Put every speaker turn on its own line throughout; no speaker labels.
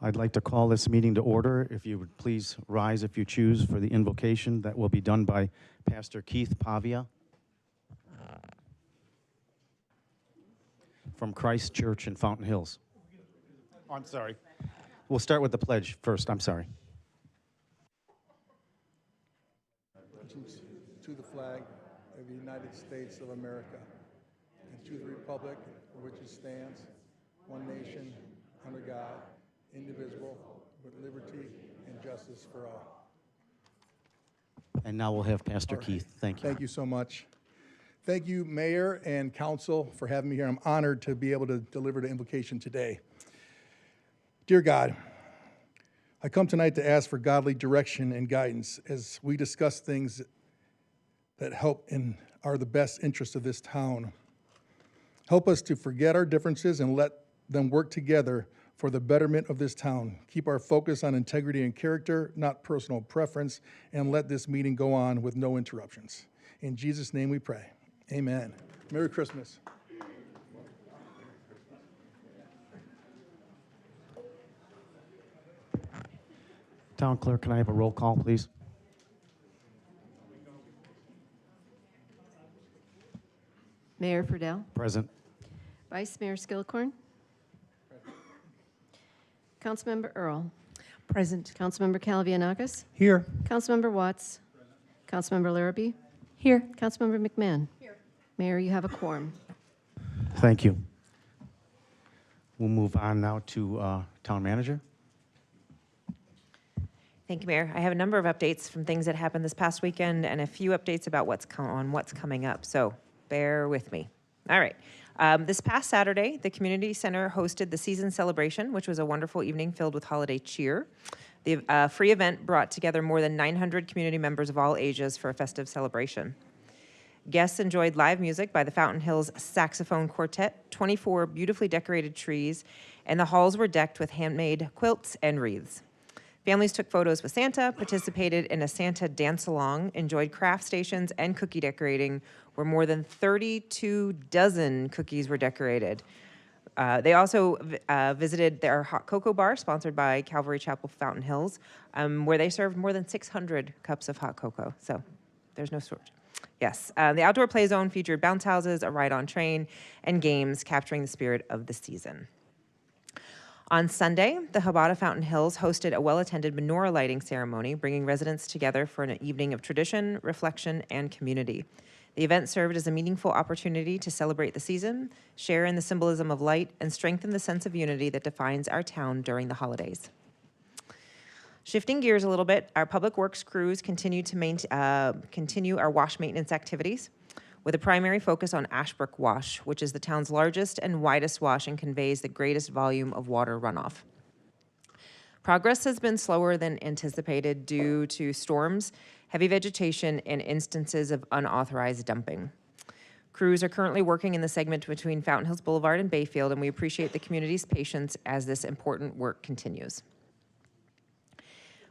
I'd like to call this meeting to order. If you would please rise if you choose for the invocation that will be done by Pastor Keith Pavia from Christ Church in Fountain Hills. Oh, I'm sorry. We'll start with the pledge first. I'm sorry.
To the flag of the United States of America and to the republic for which it stands, one nation, under God, indivisible, with liberty and justice for all.
And now we'll have Pastor Keith. Thank you.
Thank you so much. Thank you, Mayor and Council, for having me here. I'm honored to be able to deliver the invocation today. Dear God, I come tonight to ask for godly direction and guidance as we discuss things that help and are the best interest of this town. Help us to forget our differences and let them work together for the betterment of this town. Keep our focus on integrity and character, not personal preference, and let this meeting go on with no interruptions. In Jesus' name we pray. Amen. Merry Christmas.
Town Clerk, can I have a roll call, please?
Mayor Friedel.
Present.
Vice Mayor Skillicorn. Councilmember Earl.
Present.
Councilmember Calavianakis.
Here.
Councilmember Watts. Councilmember Larrabee.
Here.
Councilmember McMahon. Here. Mayor, you have a quorum.
Thank you. We'll move on now to Town Manager.
Thank you, Mayor. I have a number of updates from things that happened this past weekend and a few updates about what's coming up, so bear with me. All right. This past Saturday, the Community Center hosted the season celebration, which was a wonderful evening filled with holiday cheer. The free event brought together more than 900 community members of all ages for a festive celebration. Guests enjoyed live music by the Fountain Hills Saxophone Quartet, 24 beautifully decorated trees, and the halls were decked with handmade quilts and wreaths. Families took photos with Santa, participated in a Santa dance-along, enjoyed craft stations and cookie decorating, where more than 32 dozen cookies were decorated. They also visited their hot cocoa bar, sponsored by Calvary Chapel Fountain Hills, where they served more than 600 cups of hot cocoa. So there's no shortage. Yes, the outdoor play zone featured bounce houses, a ride-on train, and games capturing the spirit of the season. On Sunday, the Habata Fountain Hills hosted a well-attended menorah lighting ceremony, bringing residents together for an evening of tradition, reflection, and community. The event served as a meaningful opportunity to celebrate the season, share in the symbolism of light, and strengthen the sense of unity that defines our town during the holidays. Shifting gears a little bit, our public works crews continue our wash maintenance activities, with a primary focus on Ashbrook Wash, which is the town's largest and widest wash and conveys the greatest volume of water runoff. Progress has been slower than anticipated due to storms, heavy vegetation, and instances of unauthorized dumping. Crews are currently working in the segment between Fountain Hills Boulevard and Bayfield, and we appreciate the community's patience as this important work continues.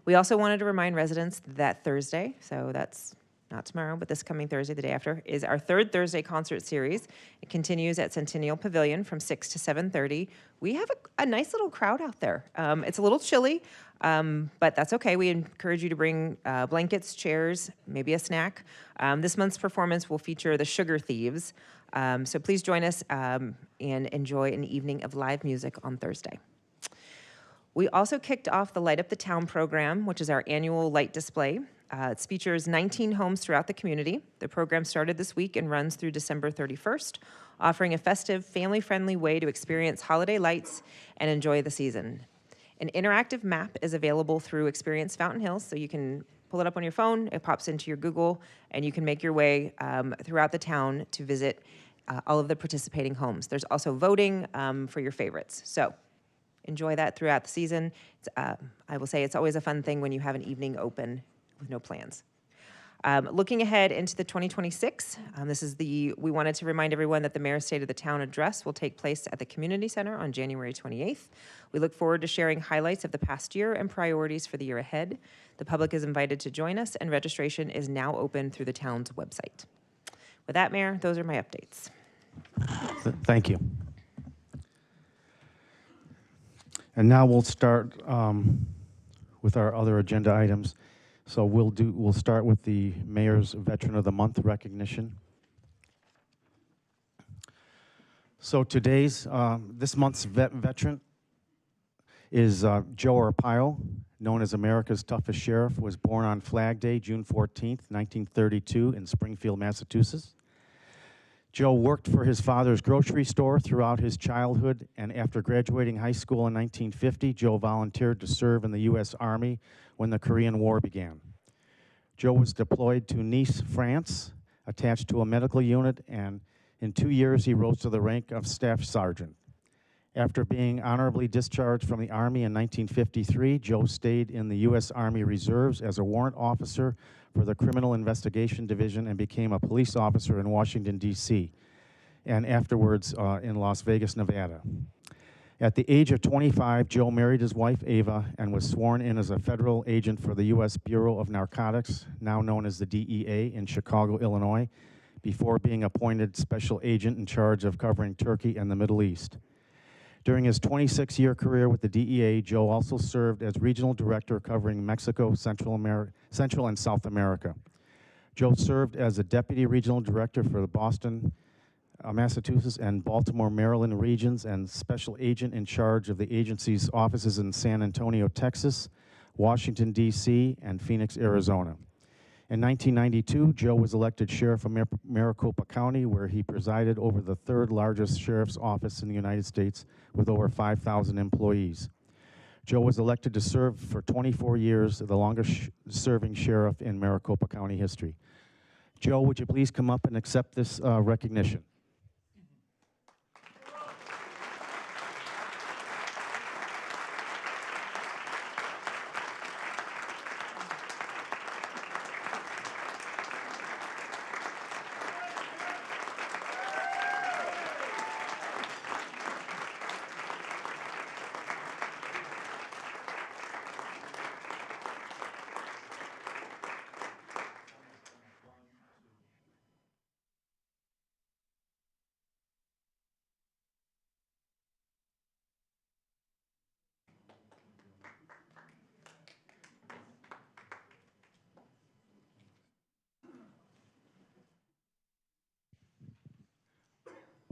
We also wanted to remind residents that Thursday, so that's not tomorrow, but this coming Thursday, the day after, is our third Thursday concert series. It continues at Centennial Pavilion from 6 to 7:30. We have a nice little crowd out there. It's a little chilly, but that's okay. We encourage you to bring blankets, chairs, maybe a snack. This month's performance will feature the Sugar Thieves. So please join us and enjoy an evening of live music on Thursday. We also kicked off the Light Up the Town program, which is our annual light display. It features 19 homes throughout the community. The program started this week and runs through December 31st, offering a festive, family-friendly way to experience holiday lights and enjoy the season. An interactive map is available through Experience Fountain Hills, so you can pull it up on your phone, it pops into your Google, and you can make your way throughout the town to visit all of the participating homes. There's also voting for your favorites. So enjoy that throughout the season. I will say it's always a fun thing when you have an evening open with no plans. Looking ahead into the 2026, we wanted to remind everyone that the Mayor's State of the Town address will take place at the Community Center on January 28th. We look forward to sharing highlights of the past year and priorities for the year ahead. The public is invited to join us, and registration is now open through the town's website. With that, Mayor, those are my updates.
Thank you. And now we'll start with our other agenda items. So we'll start with the Mayor's Veteran of the Month recognition. So this month's veteran is Joe Arpaio, known as America's toughest sheriff, was born on Flag Day, June 14th, 1932 in Springfield, Massachusetts. Joe worked for his father's grocery store throughout his childhood, and after graduating high school in 1950, Joe volunteered to serve in the U.S. Army when the Korean War began. Joe was deployed to Nice, France, attached to a medical unit, and in 2 years he rose to the rank of Staff Sergeant. After being honorably discharged from the Army in 1953, Joe stayed in the U.S. Army Reserves as a warrant officer for the Criminal Investigation Division and became a police officer in Washington, D.C., and afterwards in Las Vegas, Nevada. At the age of 25, Joe married his wife, Ava, and was sworn in as a federal agent for the U.S. Bureau of Narcotics, now known as the DEA, in Chicago, Illinois, before being appointed special agent in charge of covering Turkey and the Middle East. During his 26-year career with the DEA, Joe also served as regional director covering Mexico, Central and South America. Joe served as a deputy regional director for the Boston, Massachusetts, and Baltimore, Maryland regions, and special agent in charge of the agency's offices in San Antonio, Texas, Washington, D.C., and Phoenix, Arizona. In 1992, Joe was elected sheriff of Maricopa County, where he presided over the third largest sheriff's office in the United States with over 5,000 employees. Joe was elected to serve for 24 years, the longest serving sheriff in Maricopa County history. Joe, would you please come up and accept this recognition?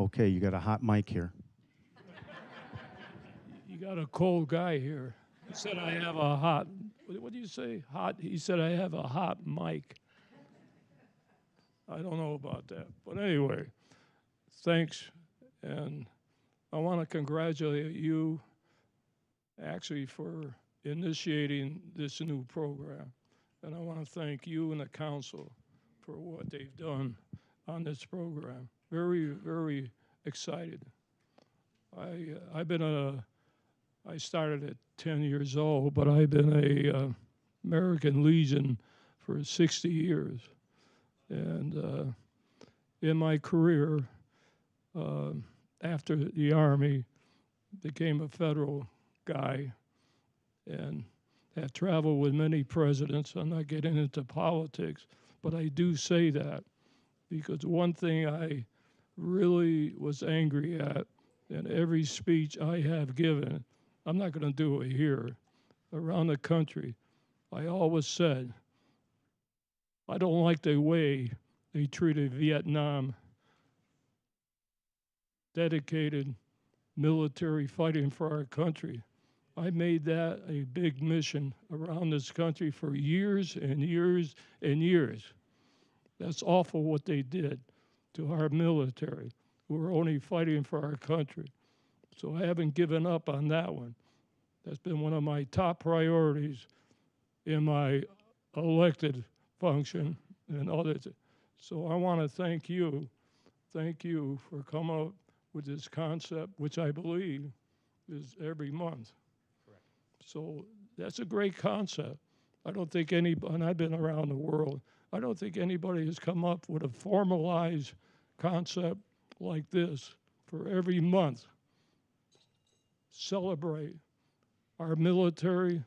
Okay, you got a hot mic here.
You got a cold guy here. He said I have a hot, what do you say? Hot, he said I have a hot mic. I don't know about that. But anyway, thanks. And I want to congratulate you actually for initiating this new program. And I want to thank you and the council for what they've done on this program. Very, very excited. I started at 10 years old, but I've been a American Legion for 60 years. And in my career, after the Army, became a federal guy and have traveled with many presidents. I'm not getting into politics, but I do say that because one thing I really was angry at in every speech I have given, I'm not going to do it here, around the country, I always said, I don't like the way they treated Vietnam, dedicated military fighting for our country. I made that a big mission around this country for years and years and years. That's awful what they did to our military, who are only fighting for our country. So I haven't given up on that one. That's been one of my top priorities in my elected function and others. So I want to thank you for coming up with this concept, which I believe is every month.
Correct.
So that's a great concept. I don't think anybody, and I've been around the world, I don't think anybody has come up with a formalized concept like this for every month. Celebrate our military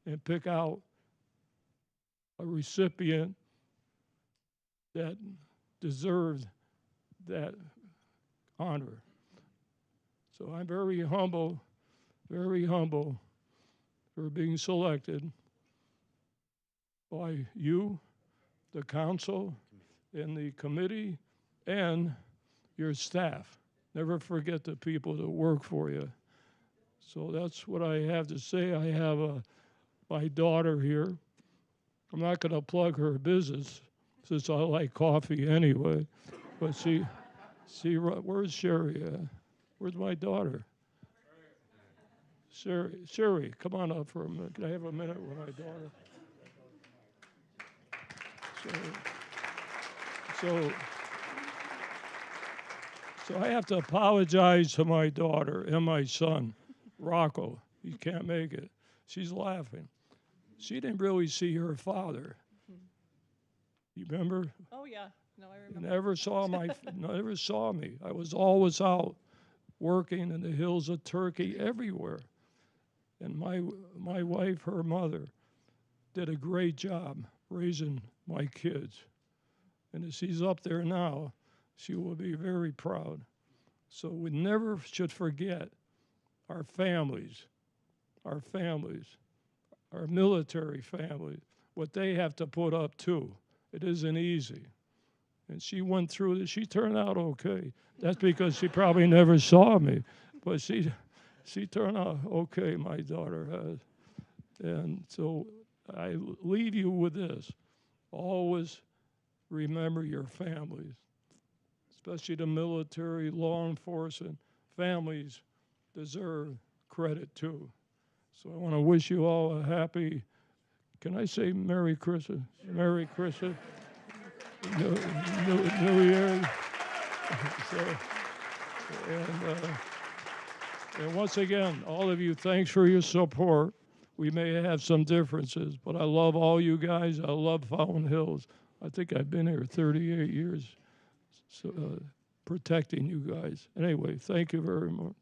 and pick out a recipient that deserves that honor. So I'm very humble very humble for being selected by you, the council, and the committee, and your staff. Never forget the people that work for you. So that's what I have to say. I have my daughter here. I'm not going to plug her business since I like coffee anyway. But where's Sherry? Where's my daughter? Sherry, come on up for a minute. Can I have a minute with my daughter? So I have to apologize to my daughter and my son, Rocco. He can't make it. She's laughing. She didn't really see her father. You remember?
Oh, yeah. No, I remember.
Never saw me. I was always out working in the hills of Turkey, everywhere. And my wife, her mother, did a great job raising my kids. And as she's up there now, she will be very proud. So we never should forget our families, our military families, what they have to put up too. It isn't easy. And she went through this. She turned out okay. That's because she probably never saw me. But she turned out okay, my daughter has. And so I leave you with this. Always remember your families, especially the military, law enforcement. Families deserve credit too. So I want to wish you all a happy, can I say Merry Christmas? Merry Christmas. New Year. And once again, all of you, thanks for your support. We may have some differences, but I love all you guys. I love Fountain Hills. I think I've been here 38 years, so, protecting you guys. Anyway, thank you very much.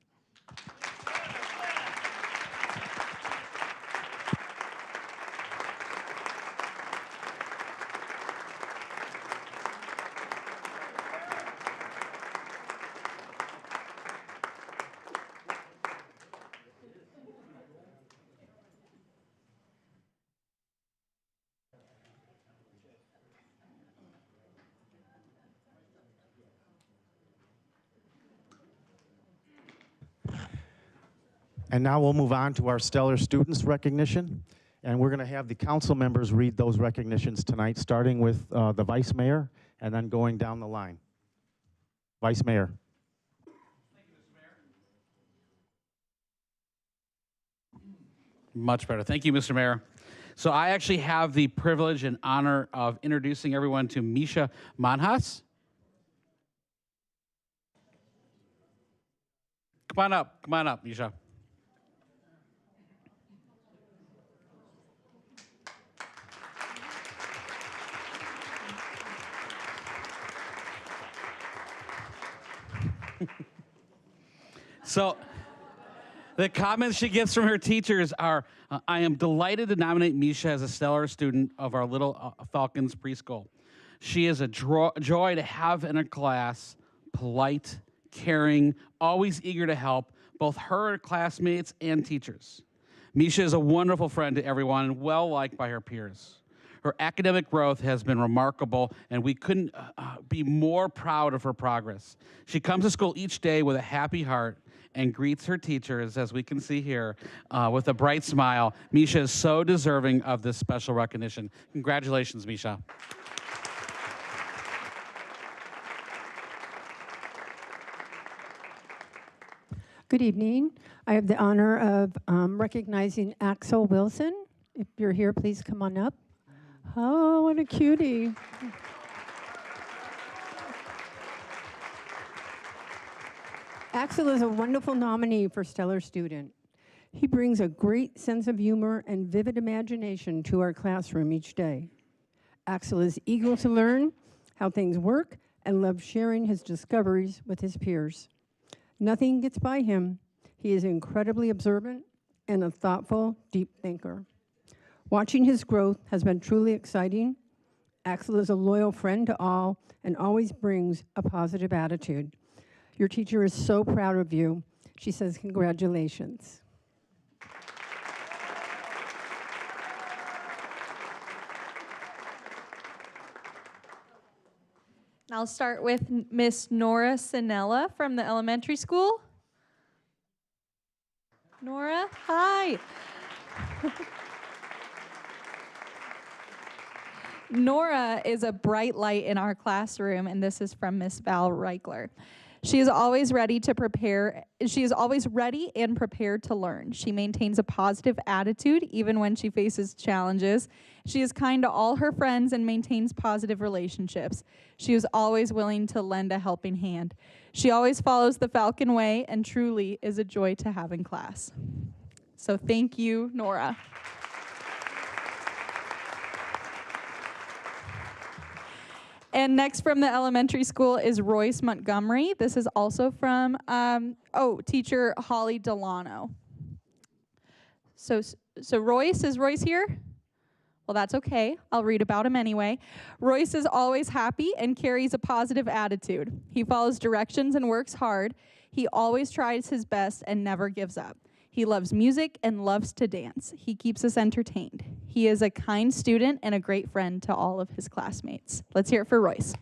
And now we'll move on to our Stellar Students recognition. And we're going to have the council members read those recognitions tonight, starting with the Vice Mayor and then going down the line. Vice Mayor.
Thank you, Mr. Mayor. Much better. Thank you, Mr. Mayor. So I actually have the privilege and honor of introducing everyone to Misha Manhas. Come on up, Misha. So the comments she gets from her teachers are, I am delighted to nominate Misha as a stellar student of our Little Falcons preschool. She is a joy to have in her class, polite, caring, always eager to help both her classmates and teachers. Misha is a wonderful friend to everyone and well-liked by her peers. Her academic growth has been remarkable, and we couldn't be more proud of her progress. She comes to school each day with a happy heart and greets her teachers, as we can see here, with a bright smile. Misha is so deserving of this special recognition. Congratulations, Misha.
Good evening. I have the honor of recognizing Axel Wilson. If you're here, please come on up. Oh, what a cutie. Axel is a wonderful nominee for Stellar Student. He brings a great sense of humor and vivid imagination to our classroom each day. Axel is eager to learn how things work and loves sharing his discoveries with his peers. Nothing gets by him. He is incredibly observant and a thoughtful, deep thinker. Watching his growth has been truly exciting. Axel is a loyal friend to all and always brings a positive attitude. Your teacher is so proud of you. She says congratulations.
I'll start with Miss Nora Sinella from the elementary school. Nora, hi. Nora is a bright light in our classroom, and this is from Miss Val Reichler. She is always ready to prepare. She is always ready and prepared to learn. She maintains a positive attitude even when she faces challenges. She is kind to all her friends and maintains positive relationships. She is always willing to lend a helping hand. She always follows the Falcon Way and truly is a joy to have in class. So thank you, Nora. And next from the elementary school is Royce Montgomery. This is also from, teacher Holly Delano. So Royce, is Royce here? Well, that's okay. I'll read about him anyway. Royce is always happy and carries a positive attitude. He follows directions and works hard. He always tries his best and never gives up. He loves music and loves to dance. He keeps us entertained. He is a kind student and a great friend to all of his classmates. Let's hear it for Royce.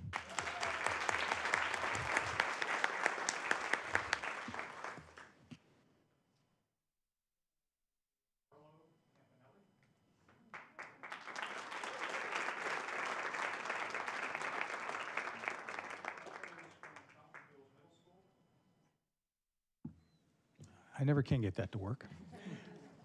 I never can get that to work.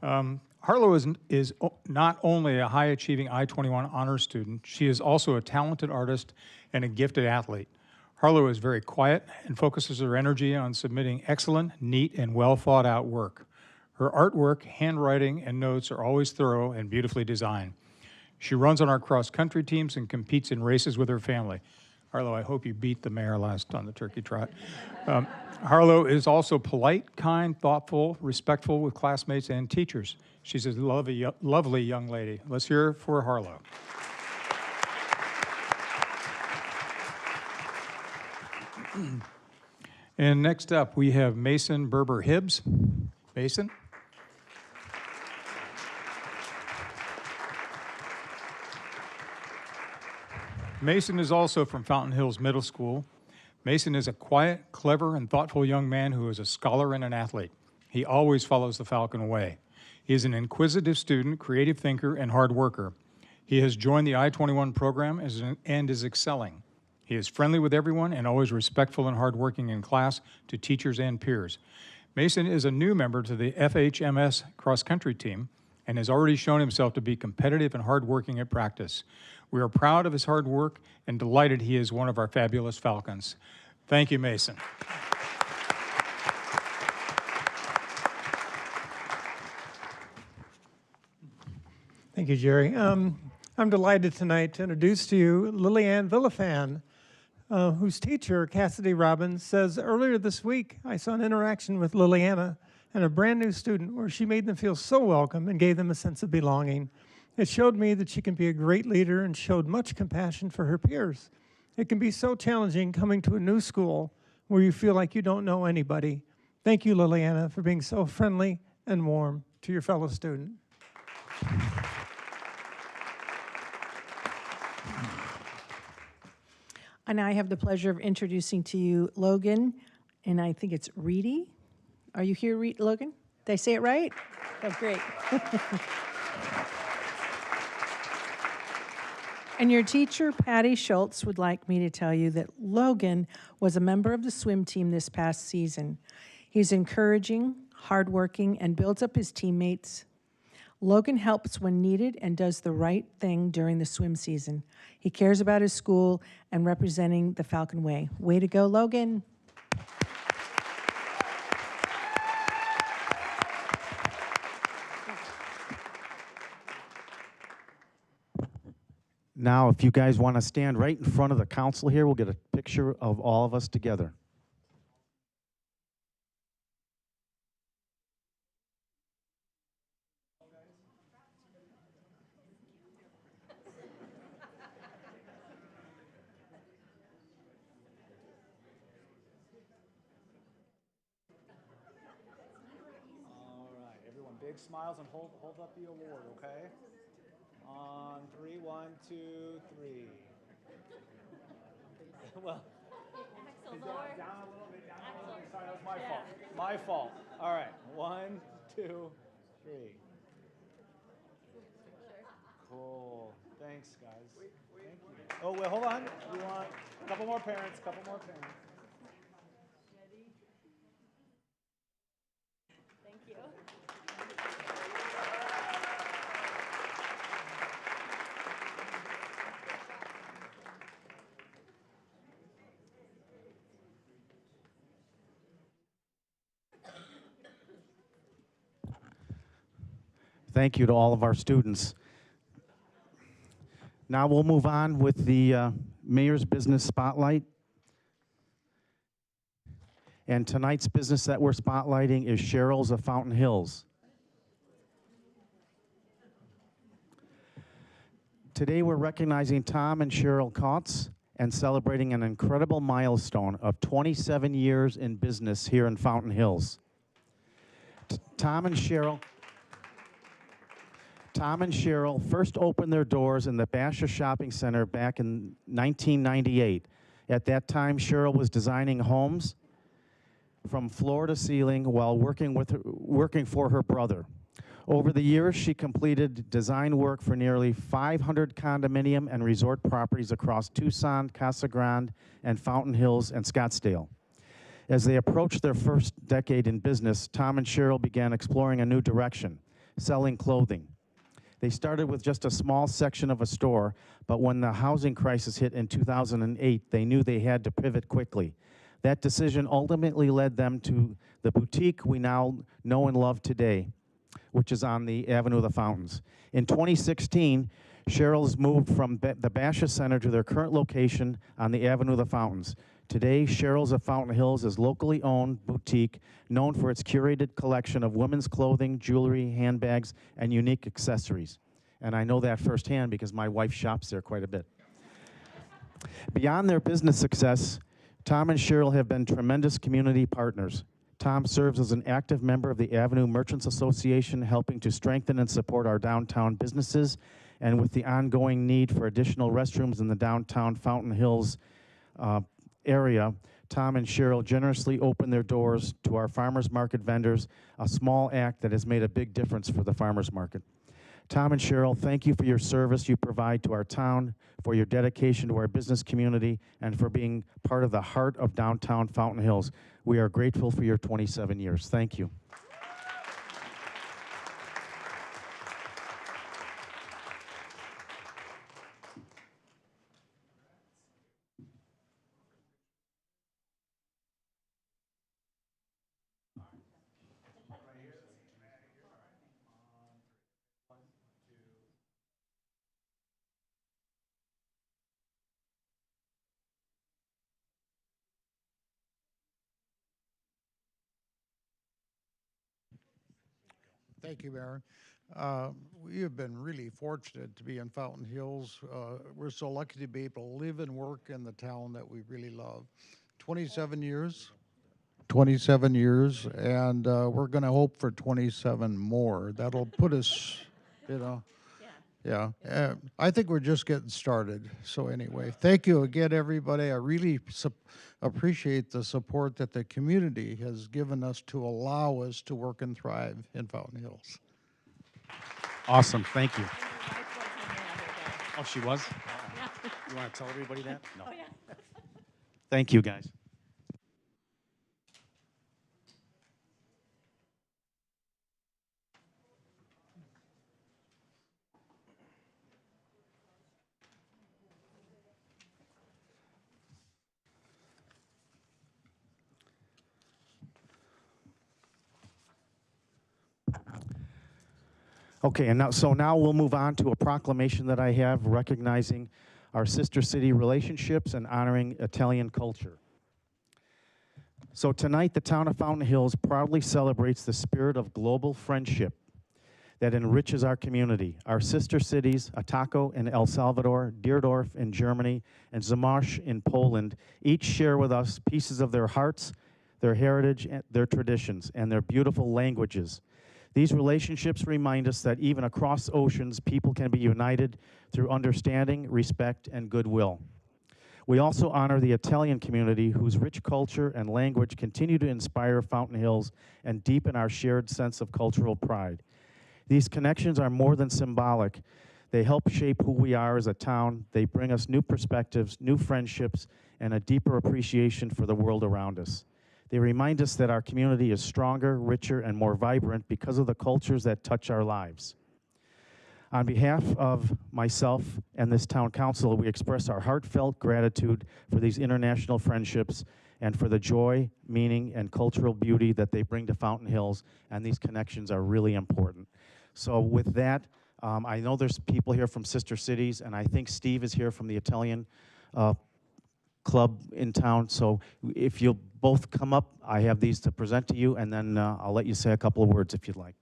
Harlow is not only a high-achieving I-21 honors student, she is also a talented artist and a gifted athlete. Harlow is very quiet and focuses her energy on submitting excellent, neat, and well-thought-out work. Her artwork, handwriting, and notes are always thorough and beautifully designed. She runs on our cross-country teams and competes in races with her family. Harlow, I hope you beat the mayor last on the turkey trot. Harlow is also polite, kind, thoughtful, respectful with classmates and teachers. She's a lovely young lady. Let's hear her for Harlow. And next up, we have Mason Berber Hibbs. Mason? Mason is also from Fountain Hills Middle School. Mason is a quiet, clever, and thoughtful young man who is a scholar and an athlete. He always follows the Falcon Way. He is an inquisitive student, creative thinker, and hard worker. He has joined the I-21 program and is excelling. He is friendly with everyone and always respectful and hardworking in class to teachers and peers. Mason is a new member to the FHMS cross-country team and has already shown himself to be competitive and hardworking at practice. We are proud of his hard work and delighted he is one of our fabulous Falcons. Thank you, Mason.
Thank you, Jerry. I'm delighted tonight to introduce to you Lillian Villafan, whose teacher, Cassidy Robbins, says earlier this week I saw an interaction with Liliana and a brand new student where she made them feel so welcome and gave them a sense of belonging. It showed me that she can be a great leader and showed much compassion for her peers. It can be so challenging coming to a new school where you feel like you don't know anybody. Thank you, Liliana, for being so friendly and warm to your fellow student.
And I have the pleasure of introducing to you Logan, and I think it's Reedy. Are you here, Logan? Did I say it right? Oh, great. And your teacher, Patty Schultz, would like me to tell you that Logan was a member of the swim team this past season. He's encouraging, hardworking, and builds up his teammates. Logan helps when needed and does the right thing during the swim season. He cares about his school and representing the Falcon Way. Way to go, Logan.
Now, if you guys want to stand right in front of the council here, we'll get a picture of all of us together.
All right, everyone, big smiles and hold up the award, okay? On 3, 1, 2, 3. Well, down a little bit, down a little bit. Sorry, that was my fault. My fault. All right, 1, 2, 3. Cool. Thanks, guys. Thank you. Oh, wait, hold on. We want a couple more parents, couple more parents.
Thank you.
Thank you to all of our students. Now we'll move on with the Mayor's Business Spotlight. And tonight's business that we're spotlighting is Cheryl's of Fountain Hills. Today we're recognizing Tom and Cheryl Kautz and celebrating an incredible milestone of 27 years in business here in Fountain Hills. Tom and Cheryl first opened their doors in the Basha Shopping Center back in 1998. At that time, Cheryl was designing homes from floor to ceiling while working for her brother. Over the years, she completed design work for nearly 500 condominium and resort properties across Tucson, Casa Grande, and Fountain Hills and Scottsdale. As they approached their first decade in business, Tom and Cheryl began exploring a new direction, selling clothing. They started with just a small section of a store, but when the housing crisis hit in 2008, they knew they had to pivot quickly. That decision ultimately led them to the boutique we now know and love today, which is on the Avenue of the Fountains. In 2016, Cheryl's moved from the Basha Center to their current location on the Avenue of the Fountains. Today, Cheryl's of Fountain Hills is locally owned boutique known for its curated collection of women's clothing, jewelry, handbags, and unique accessories. And I know that firsthand because my wife shops there quite a bit. Beyond their business success, Tom and Cheryl have been tremendous community partners. Tom serves as an active member of the Avenue Merchants Association, helping to strengthen and support our downtown businesses, and with the ongoing need for additional restrooms in the downtown Fountain Hills area, Tom and Cheryl generously open their doors to our farmers market vendors, a small act that has made a big difference for the farmers market. Tom and Cheryl, thank you for your service you provide to our town, for your dedication to our business community, and for being part of the heart of downtown Fountain Hills. We are grateful for your 27 years. Thank you.
Thank you, Mayor. We have been really fortunate to be in Fountain Hills. We're so lucky to be able to live and work in the town that we really love. 27 years. 27 years, and we're going to hope for 27 more. That'll put us, yeah. I think we're just getting started. So anyway, thank you again, everybody. I really appreciate the support that the community has given us to allow us to work and thrive in Fountain Hills.
Awesome, thank you. Oh, she was? You want to tell everybody that? No. Oh, yeah. Thank you, guys. Okay, and now we'll move on to a proclamation that I have recognizing our sister city relationships and honoring Italian culture. So tonight, the town of Fountain Hills proudly celebrates the spirit of global friendship that enriches our community. Our sister cities, Ataco in El Salvador, Deerdorf in Germany, and Zamość in Poland, each share with us pieces of their hearts, their heritage, their traditions, and their beautiful languages. These relationships remind us that even across oceans, people can be united through understanding, respect, and goodwill. We also honor the Italian community whose rich culture and language continue to inspire Fountain Hills and deepen our shared sense of cultural pride. These connections are more than symbolic. They help shape who we are as a town. They bring us new perspectives, new friendships, and a deeper appreciation for the world around us. They remind us that our community is stronger, richer, and more vibrant because of the cultures that touch our lives. On behalf of myself and this town council, we express our heartfelt gratitude for these international friendships and for the joy, meaning, and cultural beauty that they bring to Fountain Hills, and these connections are really important. So with that, I know there's people here from sister cities, and I think Steve is here from the Italian club in town. So if you'll both come up, I have these to present to you, and then I'll let you say a couple of words if you'd like.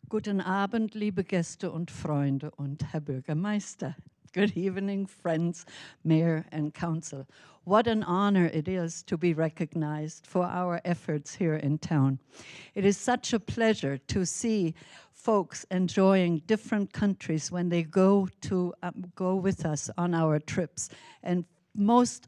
Guten Abend, liebe Gäste und Freunde und Herr Bürgermeister. Good evening, friends, mayor, and council. What an honor it is to be recognized for our efforts here in town. It is such a pleasure to see folks enjoying different countries when they go with us on our trips. And most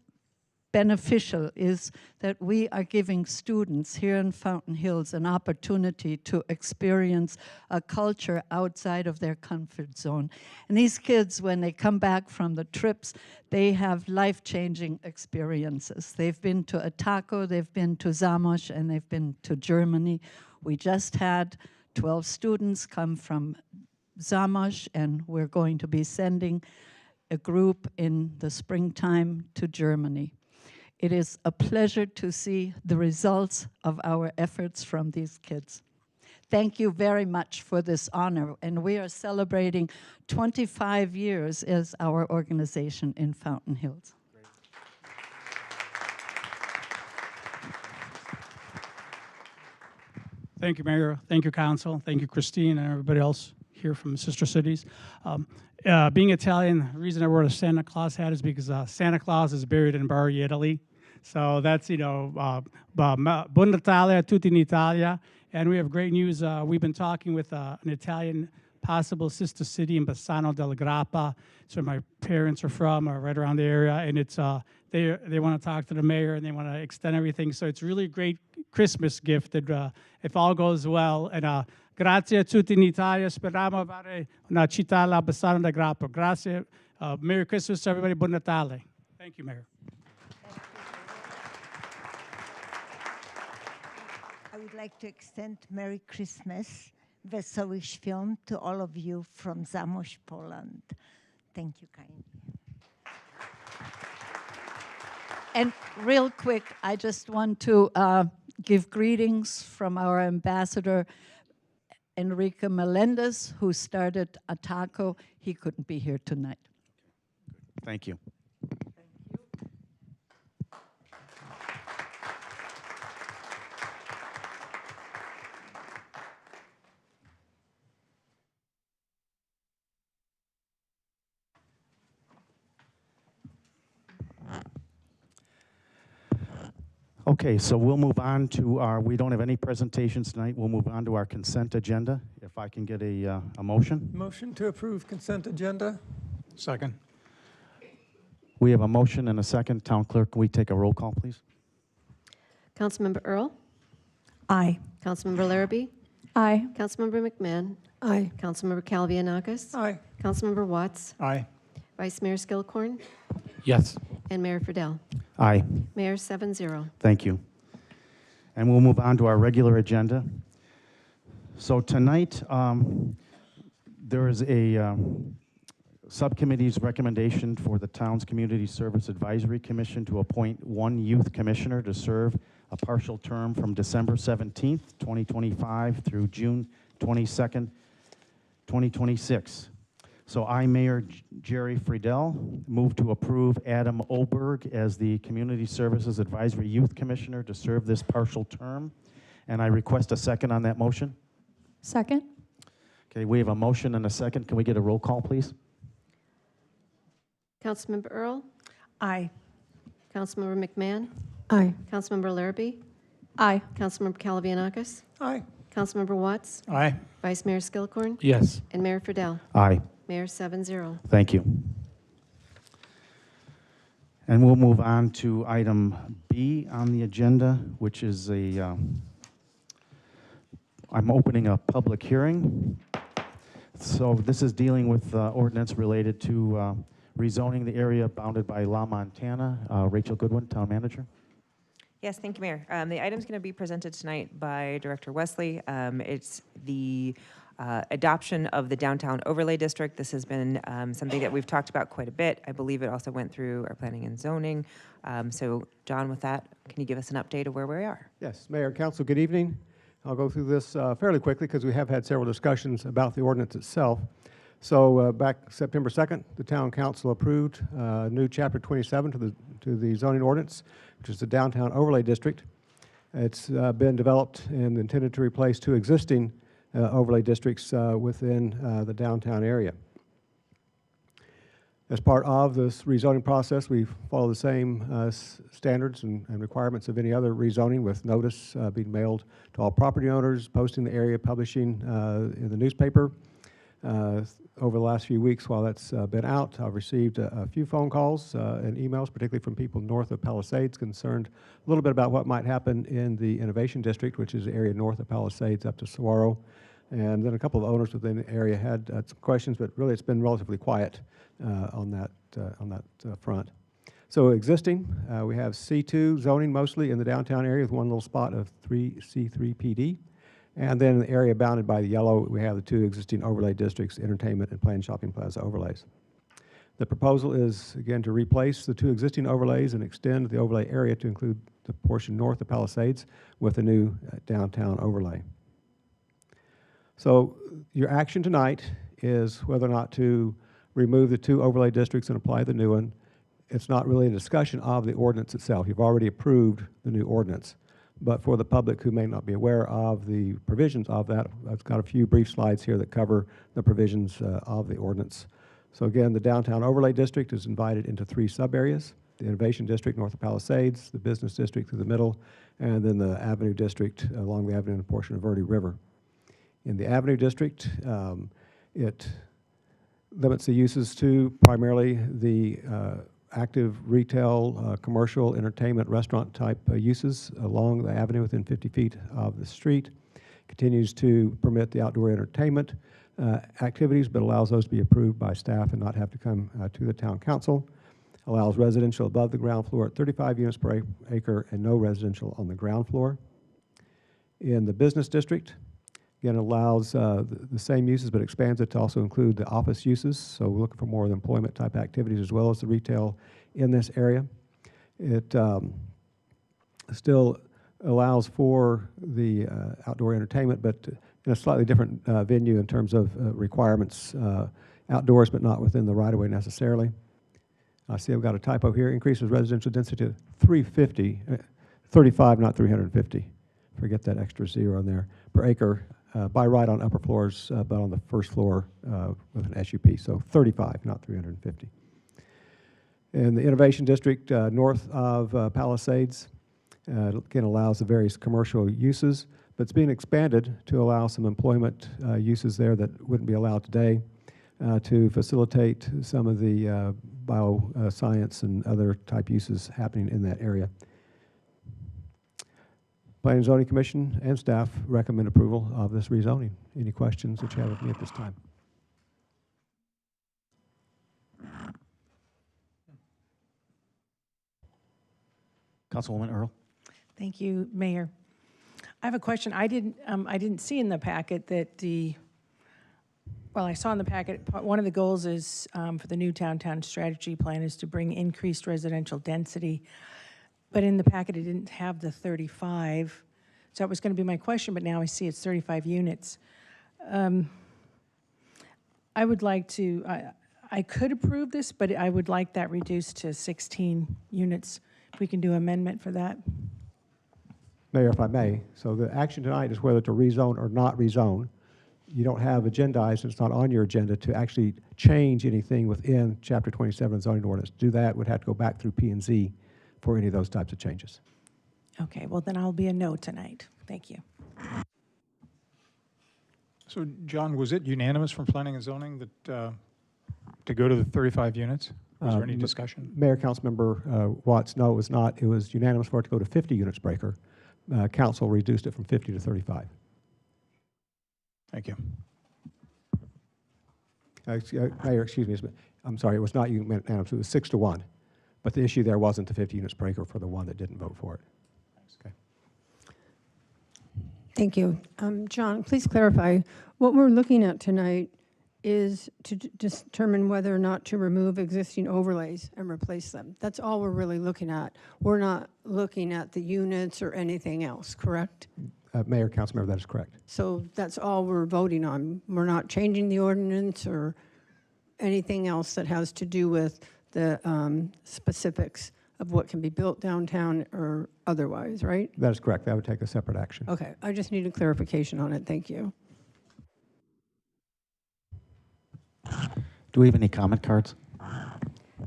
beneficial is that we are giving students here in Fountain Hills an opportunity to experience a culture outside of their comfort zone. And these kids, when they come back from the trips, they have life-changing experiences. They've been to Ataco, they've been to Zamość, and they've been to Germany. We just had 12 students come from Zamość, and we're going to be sending a group in the springtime to Germany. It is a pleasure to see the results of our efforts from these kids. Thank you very much for this honor, and we are celebrating 25 years as our organization in Fountain Hills.
Thank you, Mayor. Thank you, Council. Thank you, Christine, and everybody else here from Sister Cities. Being Italian, the reason I wore a Santa Claus hat is because Santa Claus is buried in Bari, Italy. So that's, Buon Natale a tutti in Italia. And we have great news. We've been talking with an Italian possible sister city in Bassano del Grappa. It's where my parents are from, or right around the area. And it's they want to talk to the mayor, and they want to extend everything. So it's really a great Christmas gift if all goes well. And grazie a tutti in Italia. Speriamo avere una città la Bassano del Grappa. Grazie. Merry Christmas to everybody. Buon Natale. Thank you, Mayor.
I would like to extend Merry Christmas, Wesoły Świąt to all of you from Zamość, Poland. Thank you kindly.
And real quick, I just want to give greetings from our ambassador, Enrique Melendez, who started Ataco. He couldn't be here tonight.
Thank you. Okay, so we'll move on to we don't have any presentations tonight. We'll move on to our consent agenda. If I can get a motion.
Motion to approve consent agenda.
Second.
We have a motion and a second. Town Clerk, can we take a roll call, please?
Councilmember Earl?
Aye.
Councilmember Larrabee?
Aye.
Councilmember McMahon?
Aye.
Councilmember Calvianakis?
Aye.
Councilmember Watts?
Aye.
Vice Mayor Skilcorn?
Yes.
And Mayor Friedel.
Aye.
Mayor 7-0.
Thank you. And we'll move on to our regular agenda. So tonight, there is a subcommittee's recommendation for the town's Community Service Advisory Commission to appoint one youth commissioner to serve a partial term from December 17th, 2025 through June 22nd, 2026. So I, Mayor Jerry Friedel, move to approve Adam Oberg as the Community Services Advisory Youth Commissioner to serve this partial term. And I request a second on that motion.
Second?
Okay, we have a motion and a second. Can we get a roll call, please?
Councilmember Earl,
Aye.
Councilmember McMahon,
Aye.
Councilmember Larrabee,
Aye.
Councilmember Calavianakis,
Aye.
Councilmember Watts,
Aye.
Vice Mayor Skilcorn,
Yes.
and Mayor Friedel.
Aye.
Mayor 7-0.
Thank you. And we'll move on to item B on the agenda, which is I'm opening a public hearing. So this is dealing with ordinance related to rezoning the area bounded by La Montana. Rachel Goodwin, Town Manager.
Yes, thank you, Mayor. The item's going to be presented tonight by Director Wesley. It's the adoption of the Downtown Overlay District. This has been something that we've talked about quite a bit. I believe it also went through our planning and zoning. So, John, with that, can you give us an update of where we are?
Yes, Mayor and Council, good evening. I'll go through this fairly quickly because we have had several discussions about the ordinance itself. So back September 2nd, the Town Council approved new Chapter 27 to the zoning ordinance, which is the Downtown Overlay District. It's been developed and intended to replace two existing overlay districts within the downtown area. As part of this rezoning process, we follow the same standards and requirements of any other rezoning, with notice being mailed to all property owners, posting the area, publishing in the newspaper. Over the last few weeks while that's been out, I've received a few phone calls and emails, particularly from people north of Palisades, concerned a little bit about what might happen in the Innovation District, which is the area north of Palisades up to Saguaro. And then a couple of owners within the area had some questions, but really it's been relatively quiet on that front. So existing, we have C2 zoning mostly in the downtown area with one little spot of C3 PD. And then in the area bounded by the yellow, we have the two existing overlay districts, entertainment and planned shopping plaza overlays. The proposal is, again, to replace the two existing overlays and extend the overlay area to include the portion north of Palisades with a new downtown overlay. So your action tonight is whether or not to remove the two overlay districts and apply the new one. It's not really a discussion of the ordinance itself. You've already approved the new ordinance. But for the public who may not be aware of the provisions of that, I've got a few brief slides here that cover the provisions of the ordinance. So again, the Downtown Overlay District is divided into three sub-areas: the Innovation District north of Palisades, the Business District through the middle, and then the Avenue District along the avenue and a portion of Verde River. In the Avenue District, it limits the uses to primarily the active retail, commercial, entertainment, restaurant type uses along the avenue within 50 feet of the street. Continues to permit the outdoor entertainment activities, but allows those to be approved by staff and not have to come to the town council. Allows residential above the ground floor at 35 units per acre and no residential on the ground floor. In the business district, again, allows the same uses, but expands it to also include the office uses. So we're looking for more of the employment type activities as well as the retail in this area. It still allows for the outdoor entertainment, but in a slightly different venue in terms of requirements outdoors, but not within the right-of-way necessarily. I see I've got a typo here. Increases residential density to 35, not 350. Forget that extra zero on there, per acre. By right on upper floors, but on the first floor with an SUP. So 35, not 350. In the Innovation District north of Palisades, again allows the various commercial uses, but it's being expanded to allow some employment uses there that wouldn't be allowed today to facilitate some of the bioscience and other type uses happening in that area. Planning and Zoning Commission and staff recommend approval of this rezoning. Any questions that you have of me at this time?
Councilwoman Earl.
Thank you, Mayor. I have a question. I didn't see in the packet that I saw in the packet, one of the goals is for the new downtown strategy plan is to bring increased residential density. But in the packet, it didn't have the 35. So that was going to be my question, but now I see it's 35 units. I would like to, I could approve this, but I would like that reduced to 16 units. If we can do amendment for that.
Mayor, if I may, so the action tonight is whether to rezone or not rezone. You don't have agendized, it's not on your agenda to actually change anything within Chapter 27 zoning ordinance. To do that, would have to go back through P&Z for any of those types of changes.
Okay, well then I'll be a no tonight. Thank you.
So, John, was it unanimous from planning and zoning that to go to the 35 units? Was there any discussion?
Mayor, Councilmember Watts, no, it was not. It was unanimous for it to go to 50 units breaker. Council reduced it from 50 to 35.
Thank you.
Mayor, excuse me, I'm sorry, it was not unanimous, it was 6 to 1. But the issue there wasn't the 50 units breaker for the one that didn't vote for it. Okay.
Thank you. John, please clarify, what we're looking at tonight is to determine whether or not to remove existing overlays and replace them. That's all we're really looking at. We're not looking at the units or anything else, correct?
Mayor, Councilmember, that is correct.
So that's all we're voting on. We're not changing the ordinance or anything else that has to do with the specifics of what can be built downtown or otherwise, right?
That is correct. That would take a separate action.
Okay, I just need a clarification on it. Thank you.
Do we have any comment cards?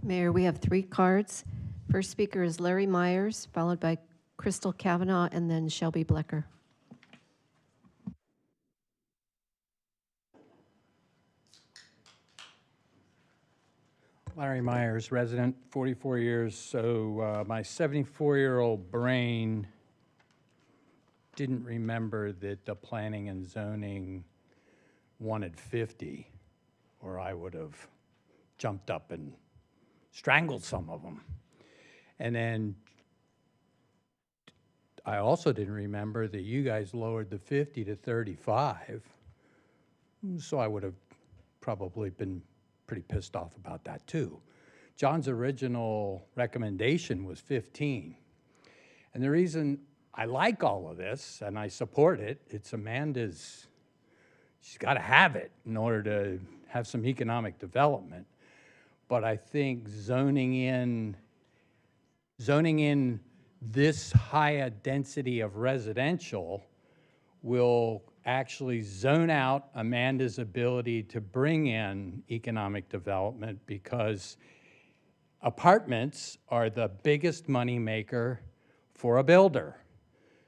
Mayor, we have 3 cards. First speaker is Larry Myers, followed by Crystal Kavanaugh, and then Shelby Blecker.
Larry Myers, resident, 44 years. So my 74-year-old brain didn't remember that the planning and zoning wanted 50, or I would have jumped up and strangled some of them. And then I also didn't remember that you guys lowered the 50 to 35. So I would have probably been pretty pissed off about that too. John's original recommendation was 15. And the reason I like all of this and I support it, it's Amanda's, she's got to have it in order to have some economic development. But I think zoning in this high a density of residential will actually zone out Amanda's ability to bring in economic development, because apartments are the biggest money maker for a builder.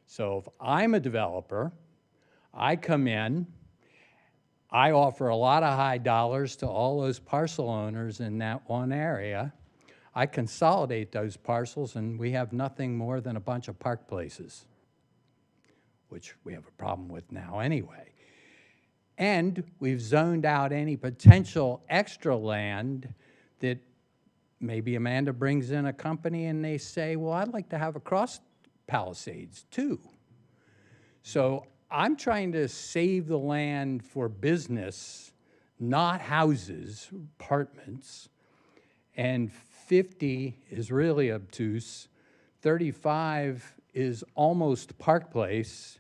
So if I'm a developer, I come in, I offer a lot of high dollars to all those parcel owners in that one area. I consolidate those parcels and we have nothing more than a bunch of park places, which we have a problem with now anyway. And we've zoned out any potential extra land that maybe Amanda brings in a company and they say, well, I'd like to have across Palisades too. So I'm trying to save the land for business, not houses, apartments. And 50 is really obtuse. 35 is almost Park Place.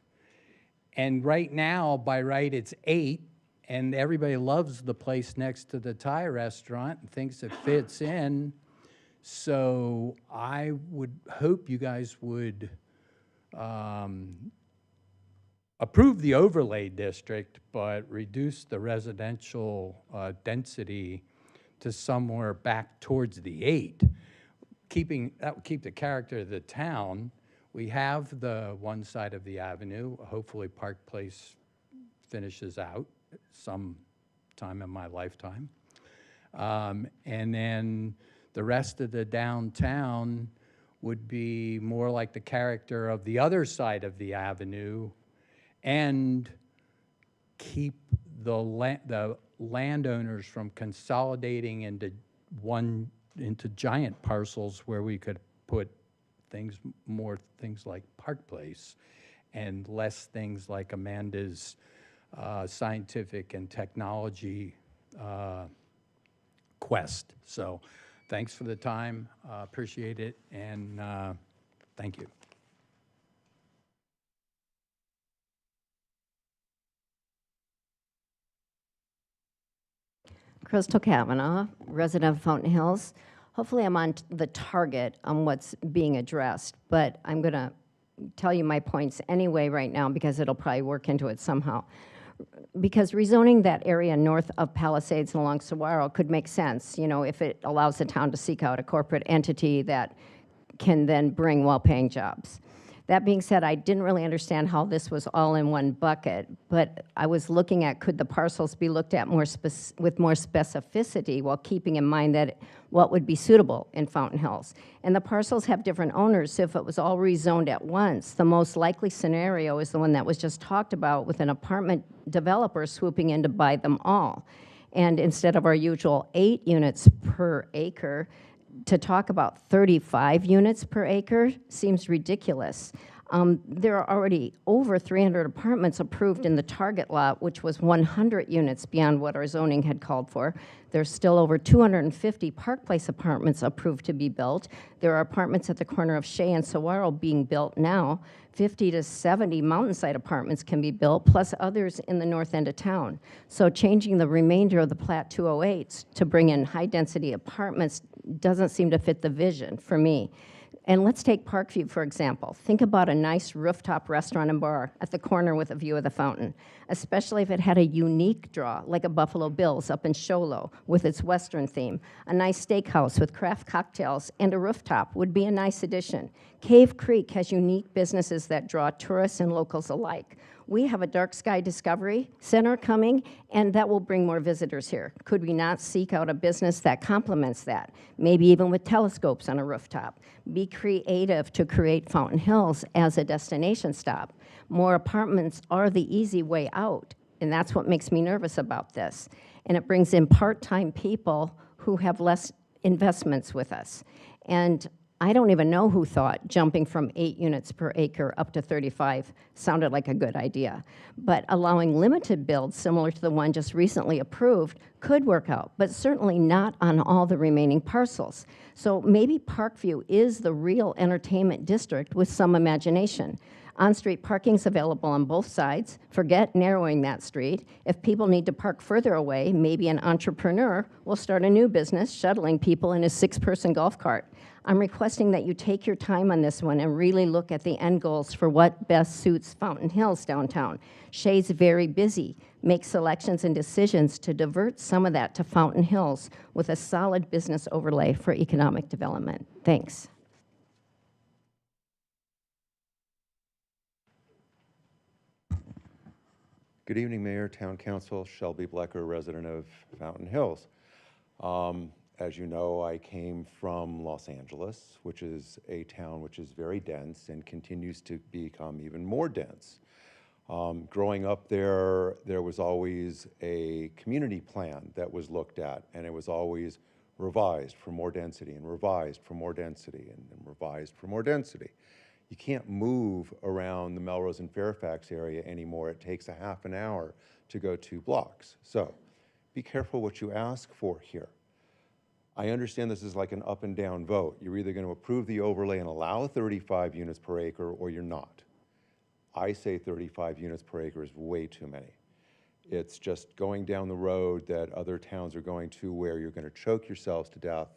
And right now, by right, it's 8. And everybody loves the place next to the Thai restaurant and thinks it fits in. So I would hope you guys would approve the overlay district, but reduce the residential density to somewhere back towards the 8. That would keep the character of the town. We have the one side of the avenue. Hopefully Park Place finishes out some time in my lifetime. And then the rest of the downtown would be more like the character of the other side of the avenue, and keep the landowners from consolidating into giant parcels where we could put more things like Park Place and less things like Amanda's scientific and technology quest. So thanks for the time, appreciate it, and thank you.
Crystal Kavanaugh, resident of Fountain Hills. Hopefully I'm on the target on what's being addressed, but I'm going to tell you my points anyway right now because it'll probably work into it somehow. Because rezoning that area north of Palisades and along Saguaro could make sense, you know, if it allows the town to seek out a corporate entity that can then bring well-paying jobs. That being said, I didn't really understand how this was all in one bucket, but I was looking at could the parcels be looked at with more specificity while keeping in mind that what would be suitable in Fountain Hills. And the parcels have different owners, so if it was all rezoned at once, the most likely scenario is the one that was just talked about with an apartment developer swooping in to buy them all. And instead of our usual 8 units per acre, to talk about 35 units per acre seems ridiculous. There are already over 300 apartments approved in the target lot, which was 100 units beyond what our zoning had called for. There's still over 250 Park Place apartments approved to be built. There are apartments at the corner of Shea and Saguaro being built now. 50 to 70 mountainside apartments can be built, plus others in the north end of town. So changing the remainder of the Plat 208s to bring in high-density apartments doesn't seem to fit the vision for me. And let's take Parkview, for example. Think about a nice rooftop restaurant and bar at the corner with a view of the fountain, especially if it had a unique draw, like a Buffalo Bill's up in Show Low with its Western theme. A nice steakhouse with craft cocktails and a rooftop would be a nice addition. Cave Creek has unique businesses that draw tourists and locals alike. We have a Dark Sky Discovery Center coming, and that will bring more visitors here. Could we not seek out a business that complements that? Maybe even with telescopes on a rooftop. Be creative to create Fountain Hills as a destination stop. More apartments are the easy way out, and that's what makes me nervous about this. And it brings in part-time people who have less investments with us. And I don't even know who thought jumping from 8 units per acre up to 35 sounded like a good idea. But allowing limited builds similar to the one just recently approved could work out, but certainly not on all the remaining parcels. So maybe Parkview is the real entertainment district with some imagination. On-street parking's available on both sides. Forget narrowing that street. If people need to park further away, maybe an entrepreneur will start a new business shuttling people in his 6-person golf cart. I'm requesting that you take your time on this one and really look at the end goals for what best suits Fountain Hills downtown. Shay's very busy. Make selections and decisions to divert some of that to Fountain Hills with a solid business overlay for economic development. Thanks.
Good evening, Mayor, Town Council, Shelby Blecker, resident of Fountain Hills. As you know, I came from Los Angeles, which is a town which is very dense and continues to become even more dense. Growing up there was always a community plan that was looked at, and it was always revised for more density and revised for more density and revised for more density. You can't move around the Melrose and Fairfax area anymore. It takes a half an hour to go 2 blocks. So be careful what you ask for here. I understand this is like an up and down vote. You're either going to approve the overlay and allow 35 units per acre or you're not. I say 35 units per acre is way too many. It's just going down the road that other towns are going to where you're going to choke yourselves to death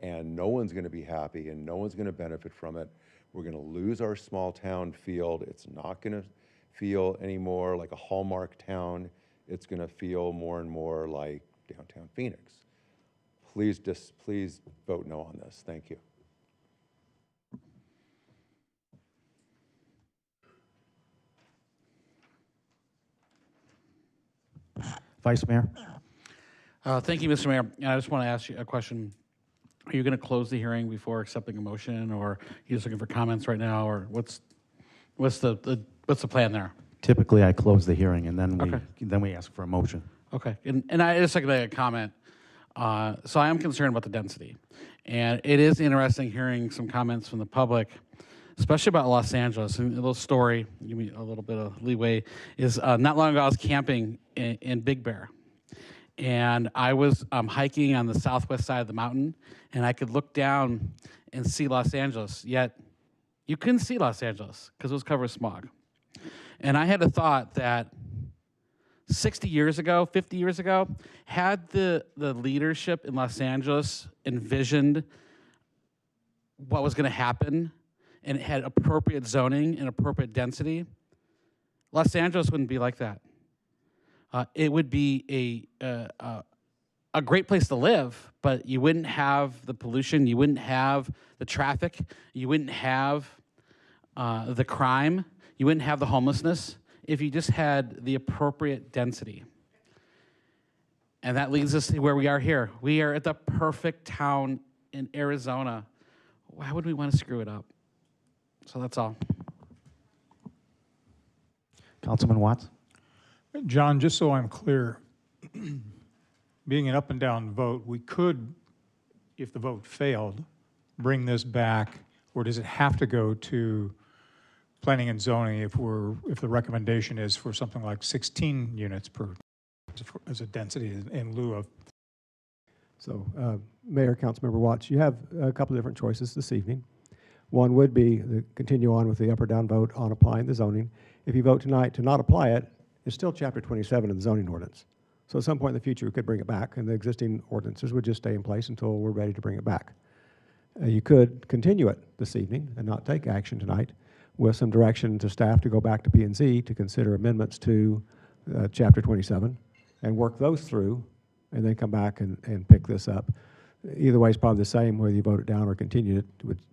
and no one's going to be happy and no one's going to benefit from it. We're going to lose our small town feel. It's not going to feel anymore like a hallmark town. It's going to feel more and more like downtown Phoenix. Please vote no on this. Thank you.
Vice Mayor.
Thank you, Mr. Mayor. I just want to ask you a question. Are you going to close the hearing before accepting a motion, or are you just looking for comments right now, or what's the plan there?
Typically, I close the hearing and then we ask for a motion.
Okay, and I just like to make a comment. So I am concerned about the density, and it is interesting hearing some comments from the public, especially about Los Angeles. And a little story, give me a little bit of leeway, is not long ago I was camping in Big Bear. And I was hiking on the southwest side of the mountain, and I could look down and see Los Angeles, yet you couldn't see Los Angeles because it was covered with smog. And I had a thought that 60 years ago, 50 years ago, had the leadership in Los Angeles envisioned what was going to happen and it had appropriate zoning and appropriate density, Los Angeles wouldn't be like that. It would be a great place to live, but you wouldn't have the pollution, you wouldn't have the traffic, you wouldn't have the crime, you wouldn't have the homelessness if you just had the appropriate density. And that leads us to where we are here. We are at the perfect town in Arizona. Why would we want to screw it up? So that's all.
Councilman Watts?
John, just so I'm clear, being an up and down vote, we could, if the vote failed, bring this back, or does it have to go to planning and zoning if the recommendation is for something like 16 units per as a density in lieu of?
So, Mayor, Councilmember Watts, you have a couple of different choices this evening. One would be to continue on with the up or down vote on applying the zoning. If you vote tonight to not apply it, it's still Chapter 27 of the zoning ordinance. So at some point in the future, we could bring it back, and the existing ordinances would just stay in place until we're ready to bring it back. You could continue it this evening and not take action tonight with some direction to staff to go back to P&Z to consider amendments to Chapter 27 and work those through, and then come back and pick this up. Either way is probably the same, whether you vote it down or continue it.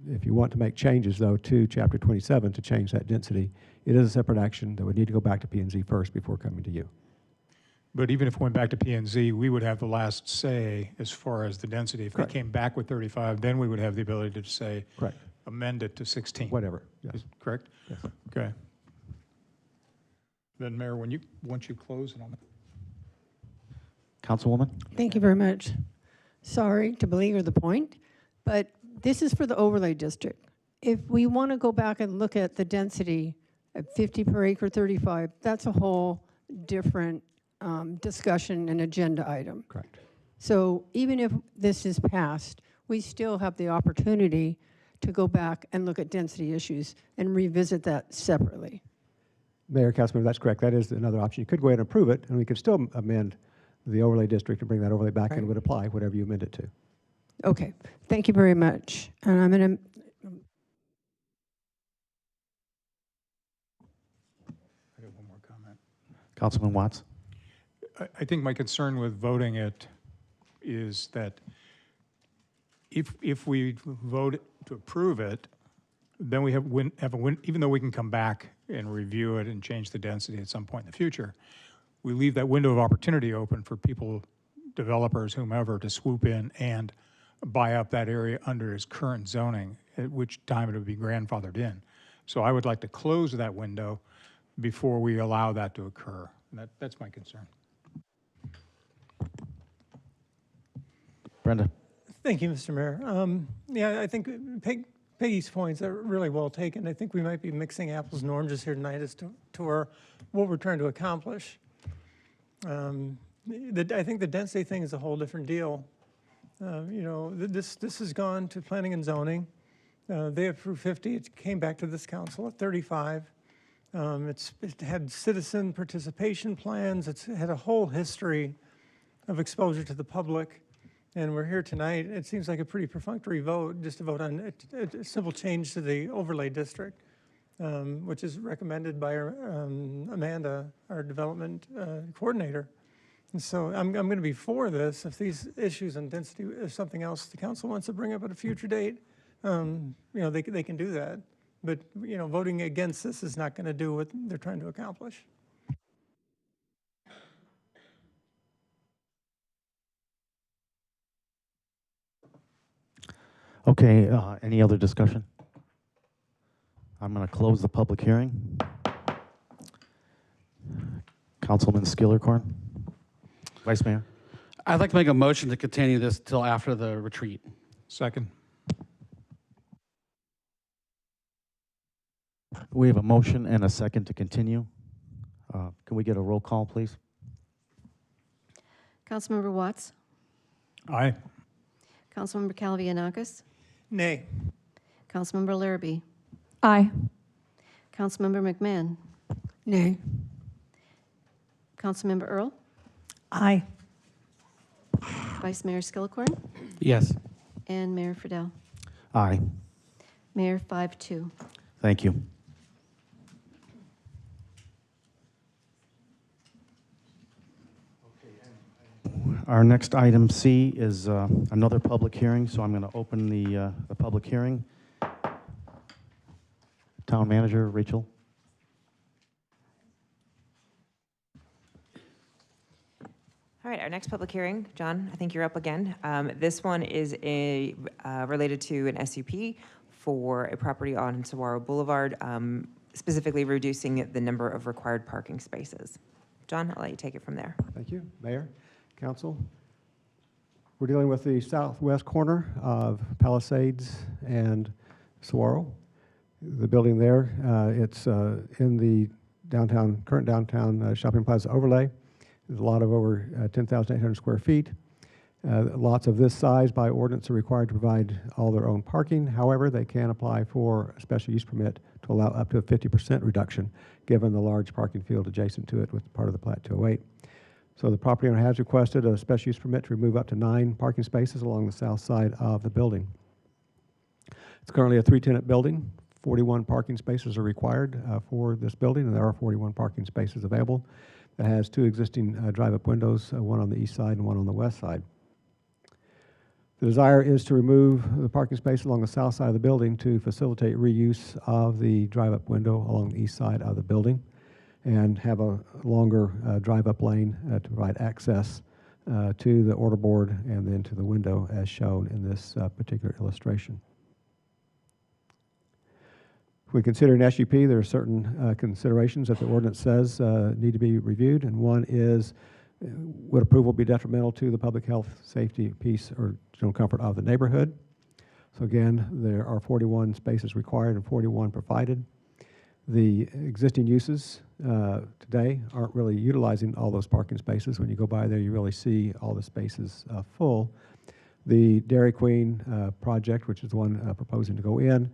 If you want to make changes, though, to Chapter 27 to change that density, it is a separate action that would need to go back to P&Z first before coming to you.
But even if we went back to P&Z, we would have the last say as far as the density. If
Correct.
they came back with 35, then we would have the ability to say,
correct,
amend it to 16.
Whatever, yes.
Correct?
Yes.
Okay. Then, Mayor, once you close, and I'll...
Councilwoman?
Thank you very much. Sorry to belabor the point, but this is for the overlay district. If we want to go back and look at the density at 50 per acre, 35, that's a whole different discussion and agenda item.
Correct.
So even if this is passed, we still have the opportunity to go back and look at density issues and revisit that separately.
Mayor, Councilmember, that's correct. That is another option. You could go ahead and approve it, and we could still amend the overlay district and bring that overlay back, and it would apply whatever you amend it to.
Okay, thank you very much. And I'm going to
I got one more comment.
Councilman Watts?
I think my concern with voting it is that if we vote to approve it, then we have a win, even though we can come back and review it and change the density at some point in the future, we leave that window of opportunity open for people, developers, whomever, to swoop in and buy up that area under its current zoning, at which time it would be grandfathered in. So I would like to close that window before we allow that to occur. And that's my concern.
Brenda?
Thank you, Mr. Mayor. Yeah, I think Peggy's points are really well taken. I think we might be mixing apples and oranges here tonight as to what we're trying to accomplish. I think the density thing is a whole different deal. You know, this has gone to planning and zoning. They approved 50. It came back to this council at 35. It had citizen participation plans. It's had a whole history of exposure to the public. And we're here tonight. It seems like a pretty perfunctory vote, just to vote on a simple change to the overlay district, which is recommended by Amanda, our development coordinator. And so I'm going to be for this. If these issues on density is something else the council wants to bring up at a future date, you know, they can do that. But, you know, voting against this is not going to do what they're trying to accomplish.
Okay, any other discussion? I'm going to close the public hearing. Councilman Skillercorn? Vice Mayor?
I'd like to make a motion to continue this till after the retreat.
Second.
We have a motion and a second to continue. Can we get a roll call, please?
Councilmember Watts?
Aye.
Councilmember Calvianakis?
Nay.
Councilmember Larrabee?
Aye.
Councilmember McMahon?
Nay.
Councilmember Earl,
Aye.
Vice Mayor Skillicorn,
Yes.
and Mayor Friedel.
Aye.
Mayor 5-2.
Thank you. Our next item C is another public hearing, so I'm going to open the public hearing. Town Manager, Rachel.
All right, our next public hearing, John, I think you're up again. This one is related to an SUP for a property on Saguaro Boulevard, specifically reducing the number of required parking spaces. John, I'll let you take it from there.
Thank you, Mayor, Council. We're dealing with the southwest corner of Palisades and Saguaro. The building there, it's in the current downtown shopping plaza overlay. There's a lot of over 10,800 square feet. Lots of this size by ordinance are required to provide all their own parking. However, they can apply for a special use permit to allow up to a 50% reduction, given the large parking field adjacent to it with part of the Plat 208. So the property owner has requested a special use permit to remove up to 9 parking spaces along the south side of the building. It's currently a 3-tenant building. 41 parking spaces are required for this building, and there are 41 parking spaces available. It has 2 existing drive-up windows, one on the east side and one on the west side. The desire is to remove the parking space along the south side of the building to facilitate reuse of the drive-up window along the east side of the building and have a longer drive-up lane to provide access to the order board and then to the window as shown in this particular illustration. If we consider an SUP, there are certain considerations that the ordinance says need to be reviewed, and one is would approval be detrimental to the public health, safety, peace, or general comfort of the neighborhood? So again, there are 41 spaces required and 41 provided. The existing uses today aren't really utilizing all those parking spaces. When you go by there, you really see all the spaces full. The Dairy Queen project, which is the one proposing to go in,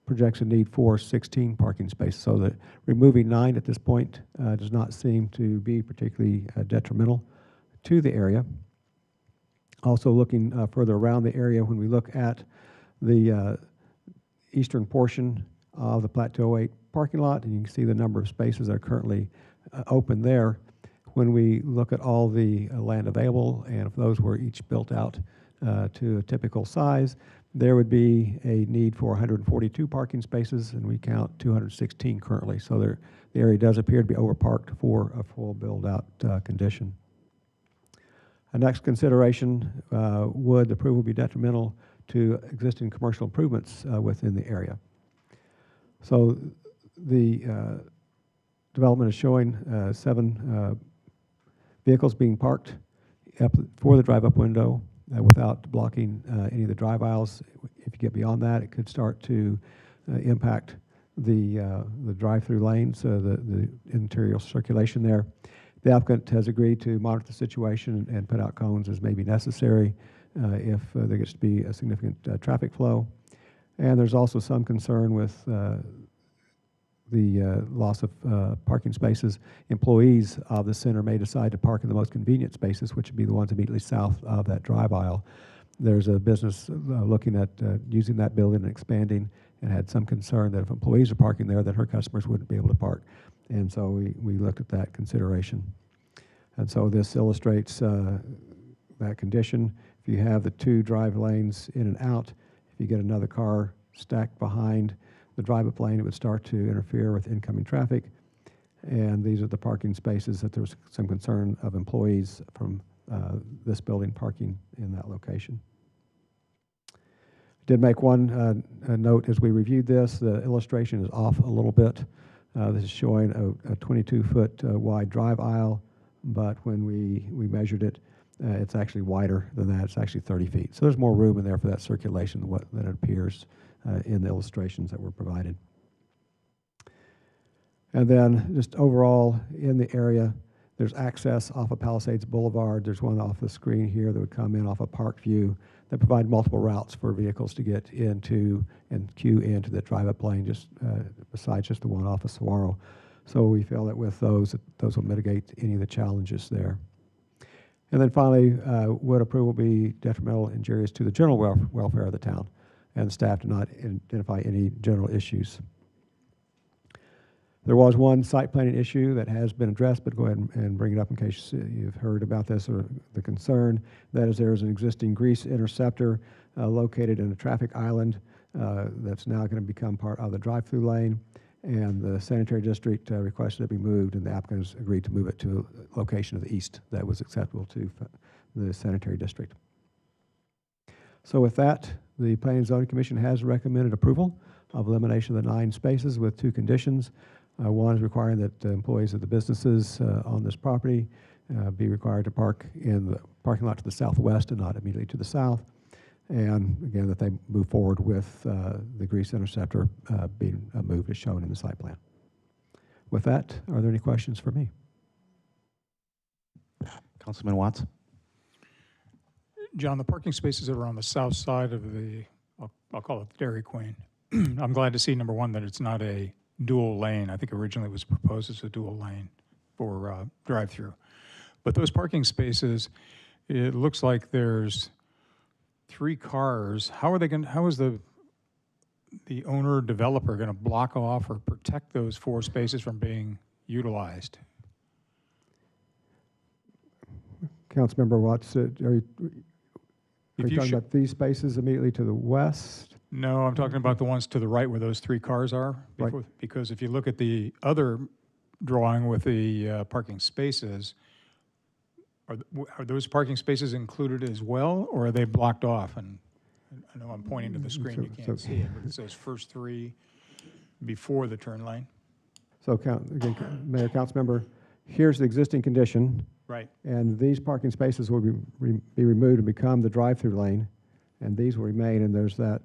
projects a need for 16 parking spaces. So that removing 9 at this point does not seem to be particularly detrimental to the area. Also looking further around the area, when we look at the eastern portion of the Plat 208 parking lot, and you can see the number of spaces that are currently open there. When we look at all the land available, and if those were each built out to a typical size, there would be a need for 142 parking spaces, and we count 216 currently. So the area does appear to be overparked for a full build-out condition. A next consideration, would the approval be detrimental to existing commercial improvements within the area? So the development is showing 7 vehicles being parked up for the drive-up window without blocking any of the drive aisles. If you get beyond that, it could start to impact the drive-through lanes, the interior circulation there. The applicant has agreed to monitor the situation and put out cones as may be necessary if there gets to be a significant traffic flow. And there's also some concern with the loss of parking spaces. Employees of the center may decide to park in the most convenient spaces, which would be the ones immediately south of that drive aisle. There's a business looking at using that building and expanding, and had some concern that if employees are parking there, that her customers wouldn't be able to park. And so we looked at that consideration. And so this illustrates that condition. If you have the 2 drive lanes in and out, if you get another car stacked behind the drive-up lane, it would start to interfere with incoming traffic. And these are the parking spaces that there's some concern of employees from this building parking in that location. Did make one note as we reviewed this. The illustration is off a little bit. This is showing a 22-foot wide drive aisle, but when we measured it, it's actually wider than that. It's actually 30 feet. So there's more room in there for that circulation than it appears in the illustrations that were provided. And then just overall in the area, there's access off of Palisades Boulevard. There's one off the screen here that would come in off of Parkview that provide multiple routes for vehicles to get into and queue into the drive-up lane, just besides just the one off of Saguaro. So we feel that with those will mitigate any of the challenges there. And then finally, would approval be detrimental and injurious to the general welfare of the town? And the staff did not identify any general issues. There was one site planning issue that has been addressed, but go ahead and bring it up in case you've heard about this or the concern. That is, there is an existing grease interceptor located in a traffic island that's now going to become part of the drive-through lane. And the sanitary district requested it be moved, and the applicant has agreed to move it to a location to the east that was acceptable to the sanitary district. So with that, the Planning and Zoning Commission has recommended approval of elimination of the 9 spaces with 2 conditions. One is requiring that the employees of the businesses on this property be required to park in the parking lot to the southwest and not immediately to the south. And again, that they move forward with the grease interceptor being moved as shown in the site plan. With that, are there any questions for me?
Councilman Watts?
John, the parking spaces that are on the south side of the, I'll call it Dairy Queen. I'm glad to see, number one, that it's not a dual lane. I think originally it was proposed as a dual lane for drive-through. But those parking spaces, it looks like there's 3 cars. How is the owner developer going to block off or protect those 4 spaces from being utilized?
Councilmember Watts, are you talking about these spaces immediately to the west?
No, I'm talking about the ones to the right where those 3 cars are.
Right.
Because if you look at the other drawing with the parking spaces, are those parking spaces included as well, or are they blocked off? And I know I'm pointing to the screen, you can't see it, but it's those first 3 before the turn lane.
So, again, Mayor, Councilmember, here's the existing condition.
Right.
And these parking spaces will be removed and become the drive-through lane, and these will remain. And there's that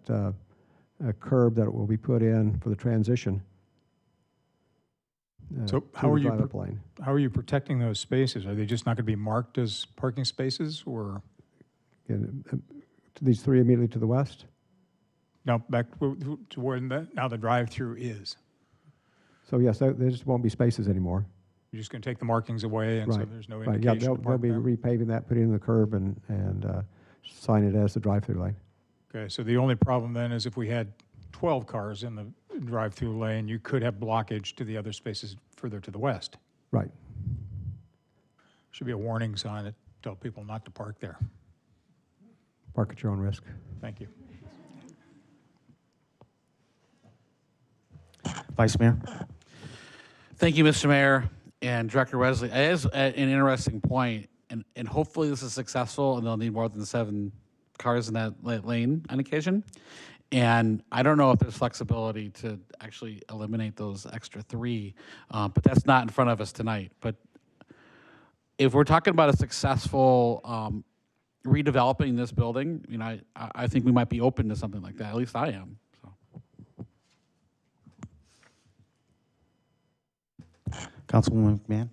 a curb that will be put in for the transition.
So how are you protecting those spaces? Are they just not going to be marked as parking spaces, or?
These 3 immediately to the west?
No, back to where now the drive-through is.
So yes, there just won't be spaces anymore.
You're just going to take the markings away, and
right.
so there's no
right.
indication.
Yeah, they'll be repaving that, putting in the curb, and sign it as the drive-through lane.
Okay, so the only problem then is if we had 12 cars in the drive-through lane, you could have blockage to the other spaces further to the west.
Right.
Should be a warning sign that tell people not to park there.
Park at your own risk.
Thank you.
Vice Mayor?
Thank you, Mr. Mayor and Director Wesley. It is an interesting point, and hopefully this is successful, and they'll need more than 7 cars in that lane on occasion. And I don't know if there's flexibility to actually eliminate those extra 3, but that's not in front of us tonight. But if we're talking about a successful redeveloping this building, you know, I think we might be open to something like that. At least I am.
Councilwoman McMahon?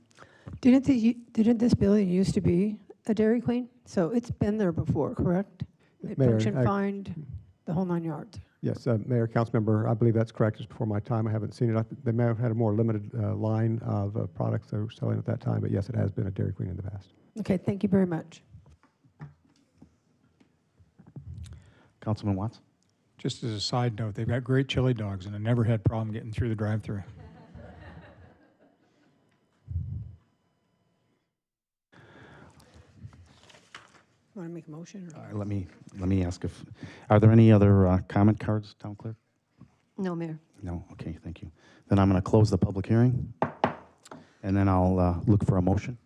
Didn't this building used to be a Dairy Queen? So it's been there before, correct? It
Mayor,
functioned fine, the whole 9 yards.
Yes, Mayor, Councilmember, I believe that's correct. Just before my time, I haven't seen it. They may have had a more limited line of products they were selling at that time, but yes, it has been a Dairy Queen in the past.
Okay, thank you very much.
Councilman Watts?
Just as a side note, they've got great chili dogs, and I never had a problem getting through the drive-through.
Want to make a motion? Or?
Let me ask if, are there any other comment cards, Town Clerk?
No, Mayor.
No, okay, thank you. Then I'm going to close the public hearing, and then I'll look for a motion.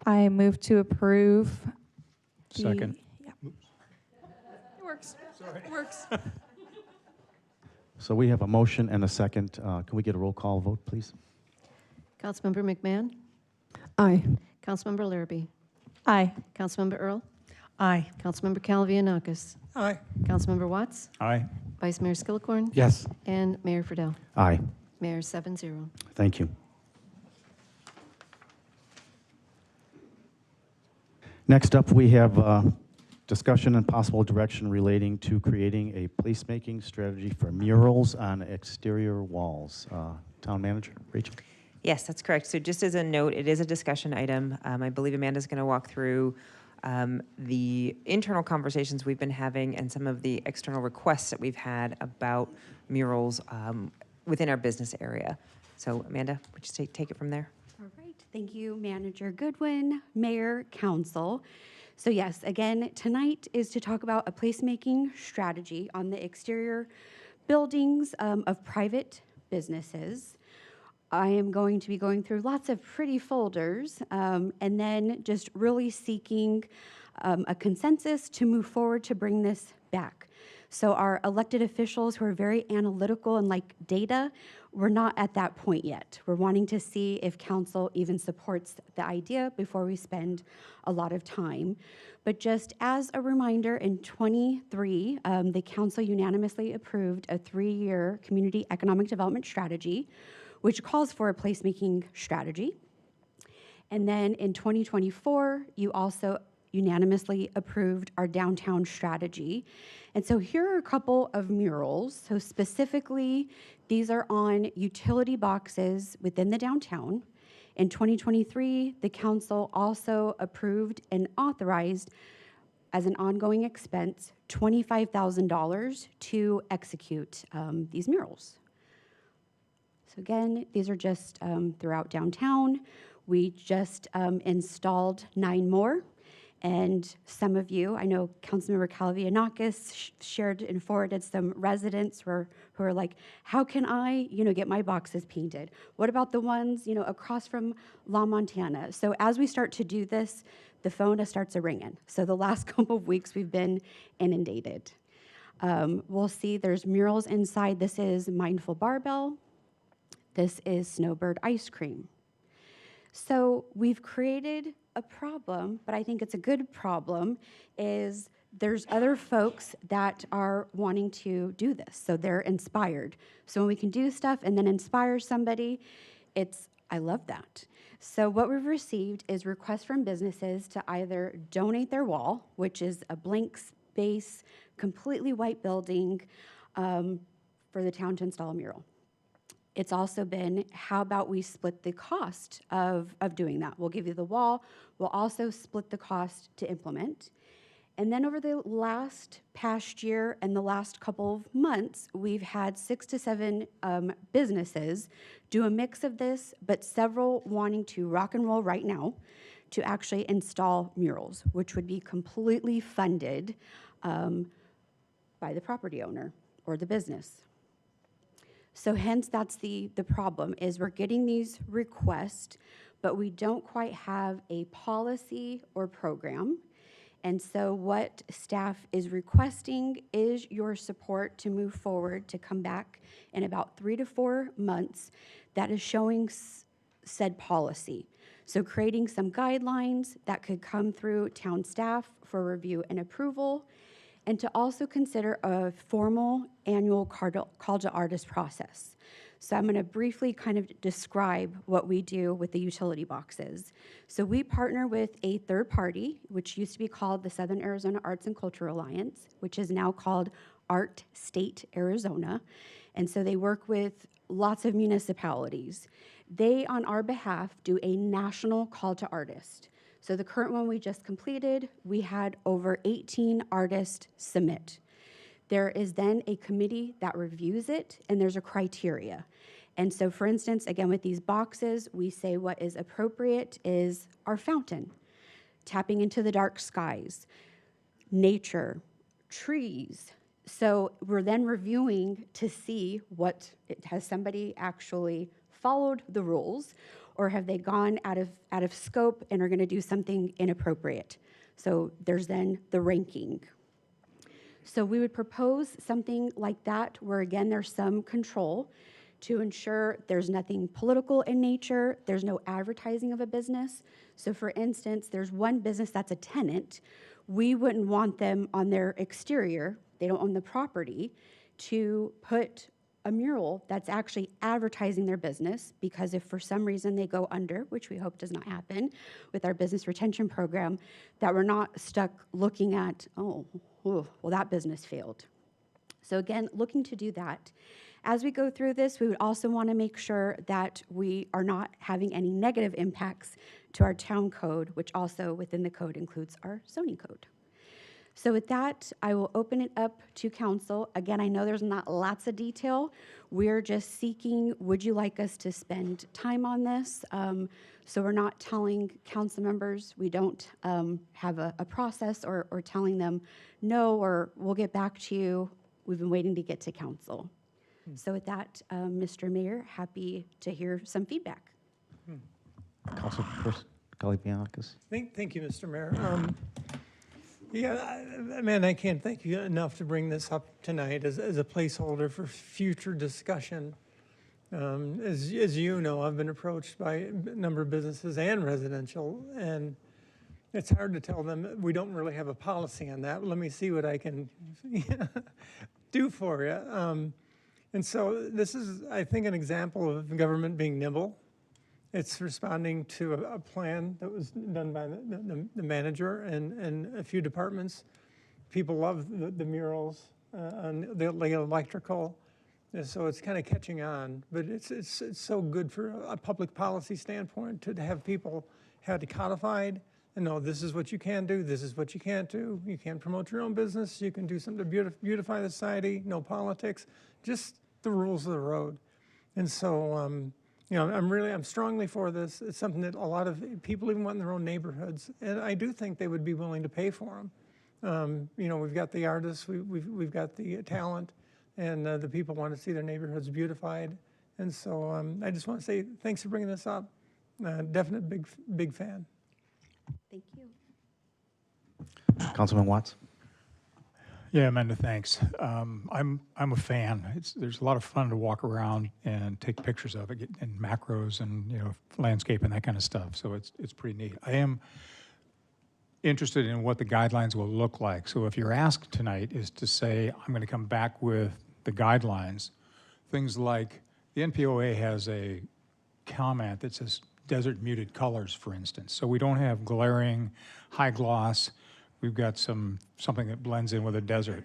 I move to approve.
Second.
Yeah. It works. Sorry. It works.
So we have a motion and a second. Can we get a roll call vote, please?
Councilmember McMahon?
Aye.
Councilmember Larrabee?
Aye.
Councilmember Earl?
Aye.
Councilmember Calvianakis?
Aye.
Councilmember Watts?
Aye.
Vice Mayor Skillicorn?
Yes.
And Mayor Friedel?
Aye.
Mayor 7-0.
Thank you. Next up, we have discussion and possible direction relating to creating a placemaking strategy for murals on exterior walls. Town Manager, Rachel.
Yes, that's correct. So just as a note, it is a discussion item. I believe Amanda's going to walk through the internal conversations we've been having and some of the external requests that we've had about murals within our business area. So Amanda, would you take it from there?
All right. Thank you, Manager Goodwin, Mayor, Council. So yes, again, tonight is to talk about a placemaking strategy on the exterior buildings of private businesses. I am going to be going through lots of pretty folders and then just really seeking a consensus to move forward to bring this back. So our elected officials who are very analytical and like data, we're not at that point yet. We're wanting to see if council even supports the idea before we spend a lot of time. But just as a reminder, in 23, the council unanimously approved a 3-year community economic development strategy, which calls for a placemaking strategy. And then in 2024, you also unanimously approved our downtown strategy. And so here are a couple of murals. So specifically, these are on utility boxes within the downtown. In 2023, the council also approved and authorized as an ongoing expense $25,000 to execute these murals. So again, these are just throughout downtown. We just installed 9 more. And some of you, I know Councilmember Calavianakis shared and forwarded some residents who are like, how can I, get my boxes painted? What about the ones, across from La Montana? So as we start to do this, the phone starts ringing. So the last couple of weeks we've been inundated. We'll see there's murals inside. This is Mindful Barbell. This is Snowbird Ice Cream. So we've created a problem, but I think it's a good problem, is there's other folks that are wanting to do this. So they're inspired. So when we can do stuff and then inspire somebody, I love that. So what we've received is requests from businesses to either donate their wall, which is a blank space, completely white building, for the town to install a mural. It's also been, how about we split the cost of doing that? We'll give you the wall. We'll also split the cost to implement. And then over the past year and the last couple of months, we've had 6 to 7 businesses do a mix of this, but several wanting to rock and roll right now to actually install murals, which would be completely funded by the property owner or the business. So hence, that's the problem, is we're getting these requests, but we don't quite have a policy or program. And so what staff is requesting is your support to move forward, to come back in about 3 to 4 months that is showing said policy. So creating some guidelines that could come through town staff for review and approval, and to also consider a formal annual call to artist process. So I'm going to briefly kind of describe what we do with the utility boxes. So we partner with a third party, which used to be called the Southern Arizona Arts and Culture Alliance, which is now called Art State Arizona. And so they work with lots of municipalities. They, on our behalf, do a national call to artist. So the current one we just completed, we had over 18 artists submit. There is then a committee that reviews it, and there's a criteria. And so, for instance, again, with these boxes, we say what is appropriate is our fountain, tapping into the dark skies, nature, trees. So we're then reviewing to see has somebody actually followed the rules, or have they gone out of scope and are going to do something inappropriate? So there's then the ranking. So we would propose something like that, where again there's some control to ensure there's nothing political in nature, there's no advertising of a business. So for instance, there's one business that's a tenant. We wouldn't want them on their exterior, they don't own the property, to put a mural that's actually advertising their business, because if for some reason they go under, which we hope does not happen with our business retention program, that we're not stuck looking at, well, that business failed. So again, looking to do that. As we go through this, we would also want to make sure that we are not having any negative impacts to our town code, which also within the code includes our zoning code. So with that, I will open it up to council. Again, I know there's not lots of detail. We're just seeking, would you like us to spend time on this? So we're not telling council members, we don't have a process or telling them no, or we'll get back to you. We've been waiting to get to council. So with that, Mr. Mayor, happy to hear some feedback.
Councilperson Galipianakis.
Thank you, Mr. Mayor. Man, I can't thank you enough to bring this up tonight as a placeholder for future discussion. As you know, I've been approached by a number of businesses and residential, and it's hard to tell them we don't really have a policy on that. Let me see what I can do for you. And so this is, I think, an example of government being nimble. It's responding to a plan that was done by the manager and a few departments. People love the murals and the electrical, and so it's kind of catching on. But it's so good for a public policy standpoint to have people have it codified and know this is what you can do, this is what you can't do. You can't promote your own business. You can do something to beautify the society. No politics, just the rules of the road. And so, you know, I'm strongly for this. It's something that a lot of people even want in their own neighborhoods, and I do think they would be willing to pay for them. You know, we've got the artists, we've got the talent, and the people want to see their neighborhoods beautified. And so, I just want to say thanks for bringing this up. Definite big fan.
Thank you.
Councilman Watts.
Yeah, Amanda, thanks. I'm a fan. There's a lot of fun to walk around and take pictures of it and macros and landscape and that kind of stuff. So it's pretty neat. I am interested in what the guidelines will look like. So if you're asked tonight is to say I'm going to come back with the guidelines, things like the NPOA has a comment that says desert muted colors, for instance. So we don't have glaring, high gloss. We've got something that blends in with a desert.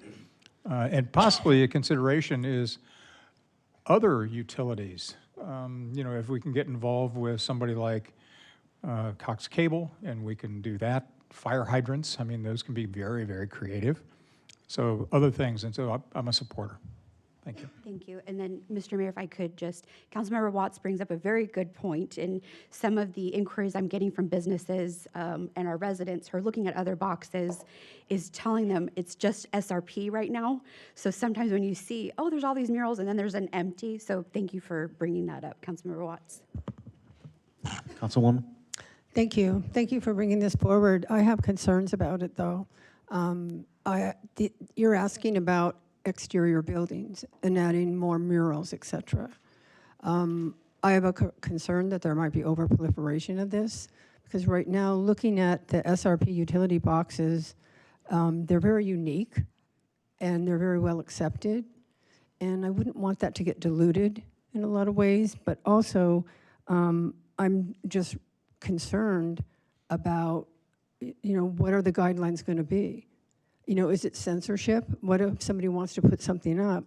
And possibly a consideration is other utilities. If we can get involved with somebody like Cox Cable, and we can do that, fire hydrants, I mean, those can be very, very creative. So other things, and so I'm a supporter. Thank you.
Thank you. And then, Mr. Mayor, if I could just, Councilmember Watts brings up a very good point. And some of the inquiries I'm getting from businesses and our residents who are looking at other boxes is telling them it's just SRP right now. So sometimes when you see, oh, there's all these murals and then there's an empty. So thank you for bringing that up, Councilmember Watts.
Councilwoman.
Thank you. Thank you for bringing this forward. I have concerns about it, though. You're asking about exterior buildings and adding more murals, etc. I have a concern that there might be overproliferation of this, because right now, looking at the SRP utility boxes, they're very unique and they're very well accepted, and I wouldn't want that to get diluted in a lot of ways, but also I'm just concerned about, what are the guidelines going to be? Is it censorship? What if somebody wants to put something up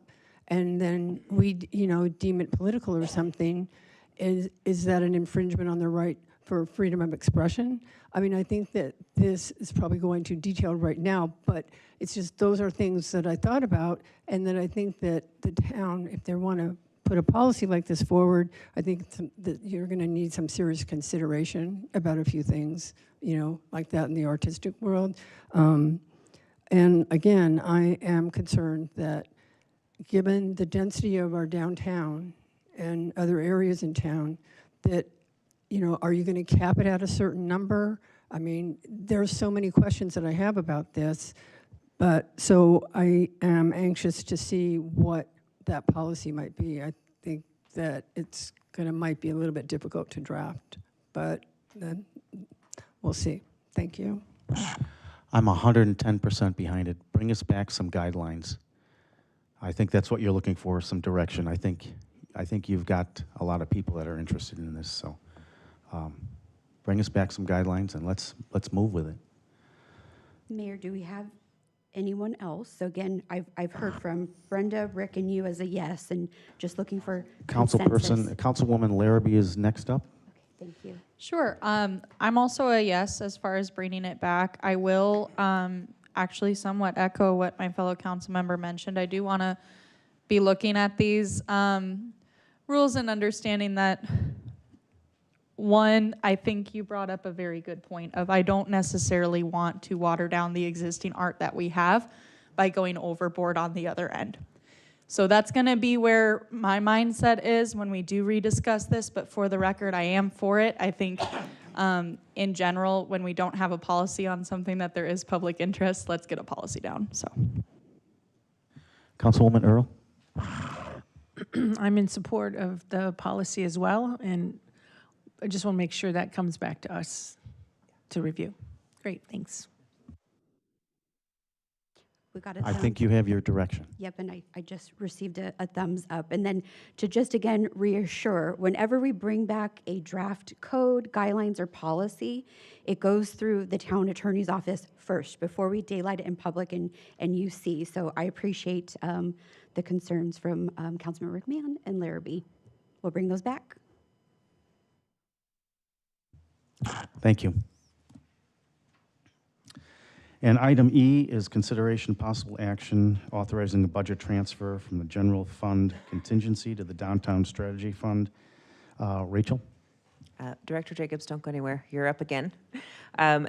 and then we, deem it political or something? Is that an infringement on their right for freedom of expression? I mean, I think that this is probably going too detailed right now, but it's just those are things that I thought about, and that I think that the town, if they want to put a policy like this forward, I think that you're going to need some serious consideration about a few things, like that in the artistic world. And again, I am concerned that given the density of our downtown and other areas in town, that, are you going to cap it at a certain number? I mean, there's so many questions that I have about this, but so I am anxious to see what that policy might be. I think that it's might be a little bit difficult to draft, but then we'll see. Thank you.
I'm 110% behind it. Bring us back some guidelines. I think that's what you're looking for, some direction. I think you've got a lot of people that are interested in this. So bring us back some guidelines and let's move with it.
Mayor, do we have anyone else. So again, I've heard from Brenda, Rick, and you as a yes, and just looking for consensus.
Councilwoman Larrabee is next up.
Thank you.
Sure. I'm also a yes as far as bringing it back. I will actually somewhat echo what my fellow council member mentioned. I do want to be looking at these rules and understanding that, one, I think you brought up a very good point of I don't necessarily want to water down the existing art that we have by going overboard on the other end. So that's going to be where my mindset is when we do rediscuss this, but for the record, I am for it. I think in general, when we don't have a policy on something that there is public interest, let's get a policy down. So,
Councilwoman Earl.
I'm in support of the policy as well, and I just want to make sure that comes back to us to review. Great, thanks.
We got a
I think you have your direction.
Yep, and I just received a thumbs up. And then to just again reassure, whenever we bring back a draft code, guidelines, or policy, it goes through the town attorney's office first before we daylight it in public and you see. So I appreciate the concerns from Councilmember McMahon and Larrabee. We'll bring those back.
Thank you. And item E is consideration possible action authorizing a budget transfer from the general fund contingency to the downtown strategy fund. Rachel?
Director Jacobs, don't go anywhere. You're up again.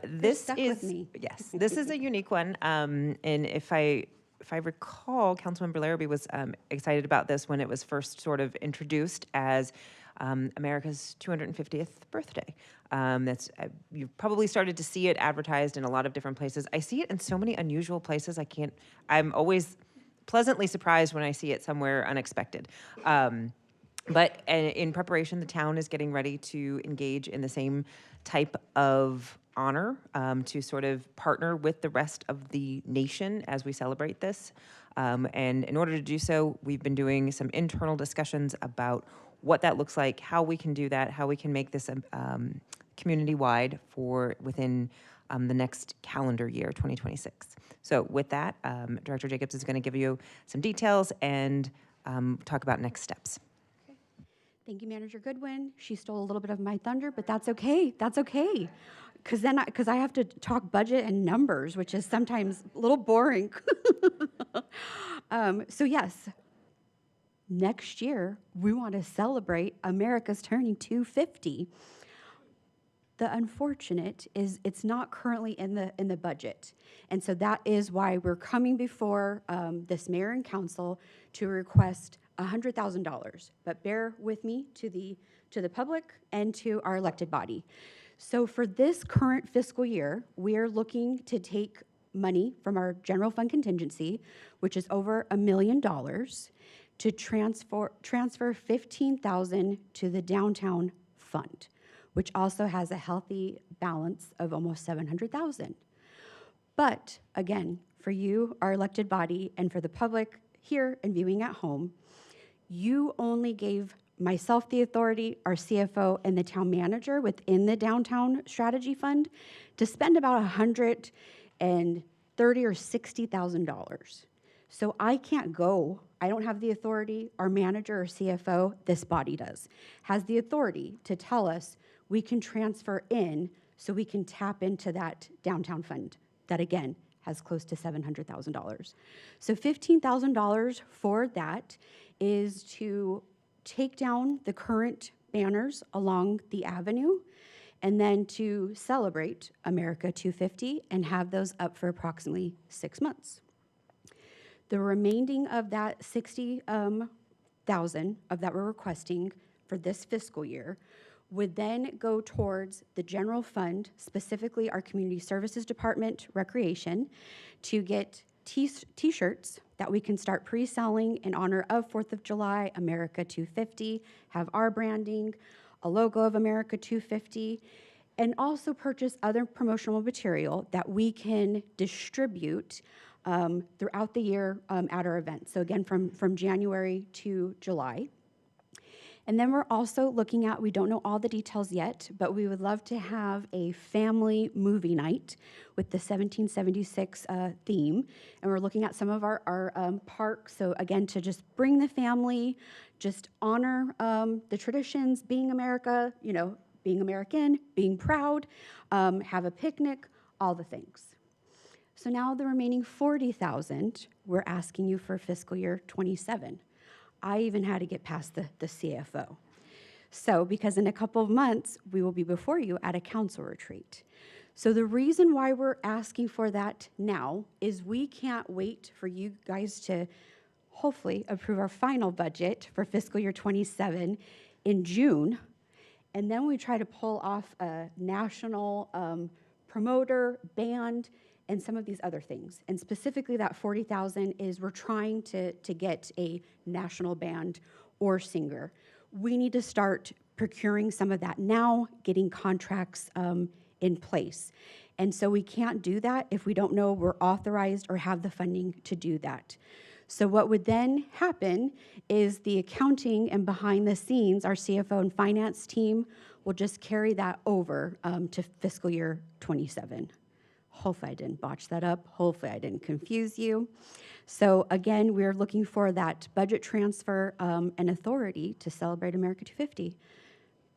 This is yes. This is a unique one. And if I recall, Councilmember Larrabee was excited about this when it was first sort of introduced as America's 250th birthday. You've probably started to see it advertised in a lot of different places. I see it in so many unusual places. I'm always pleasantly surprised when I see it somewhere unexpected. But in preparation, the town is getting ready to engage in the same type of honor to sort of partner with the rest of the nation as we celebrate this. And in order to do so, we've been doing some internal discussions about what that looks like, how we can do that, how we can make this community-wide for within the next calendar year, 2026. So with that, Director Jacobs is going to give you some details and talk about next steps.
Okay. Thank you, Manager Goodwin. She stole a little bit of my thunder, but that's okay. That's okay. Because I have to talk budget and numbers, which is sometimes a little boring. So yes, next year, we want to celebrate America's turning 250. The unfortunate is it's not currently in the budget. And so that is why we're coming before this mayor and council to request $100,000. But bear with me to the public and to our elected body. So for this current fiscal year, we are looking to take money from our general fund contingency, which is over $1 million, to transfer $15,000 to the downtown fund, which also has a healthy balance of almost $700,000. But again, for you, our elected body, and for the public here and viewing at home, you only gave myself the authority, our CFO, and the town manager within the downtown strategy fund to spend about $130,000 or $60,000. So I can't go. I don't have the authority. Our manager or CFO, this body does, has the authority to tell us we can transfer in so we can tap into that downtown fund that, again, has close to $700,000. So $15,000 for that is to take down the current banners along the avenue and then to celebrate America 250 and have those up for approximately 6 months. The remaining of that $60,000 of that we're requesting for this fiscal year would then go towards the general fund, specifically our community services department, recreation, to get t-shirts that we can start pre-selling in honor of 4th of July, America 250, have our branding, a logo of America 250, and also purchase other promotional material that we can distribute throughout the year at our events. So again, from January to July. And then we're also looking at, we don't know all the details yet, but we would love to have a family movie night with the 1776 theme. And we're looking at some of our parks. So again, to just bring the family, just honor the traditions, being America, you know, being American, being proud, have a picnic, all the things. So now the remaining $40,000, we're asking you for fiscal year 27. I even had to get past the CFO. So, because in a couple of months, we will be before you at a council retreat. So the reason why we're asking for that now is we can't wait for you guys to hopefully approve our final budget for fiscal year 27 in June. And then we try to pull off a national promoter, band, and some of these other things. And specifically that 40,000 is we're trying to get a national band or singer. We need to start procuring some of that now, getting contracts in place. And so we can't do that if we don't know we're authorized or have the funding to do that. So what would then happen is the accounting and behind the scenes, our CFO and finance team will just carry that over to fiscal year 27. Hopefully I didn't botch that up. Hopefully I didn't confuse you. So again, we're looking for that budget transfer and authority to celebrate America 250.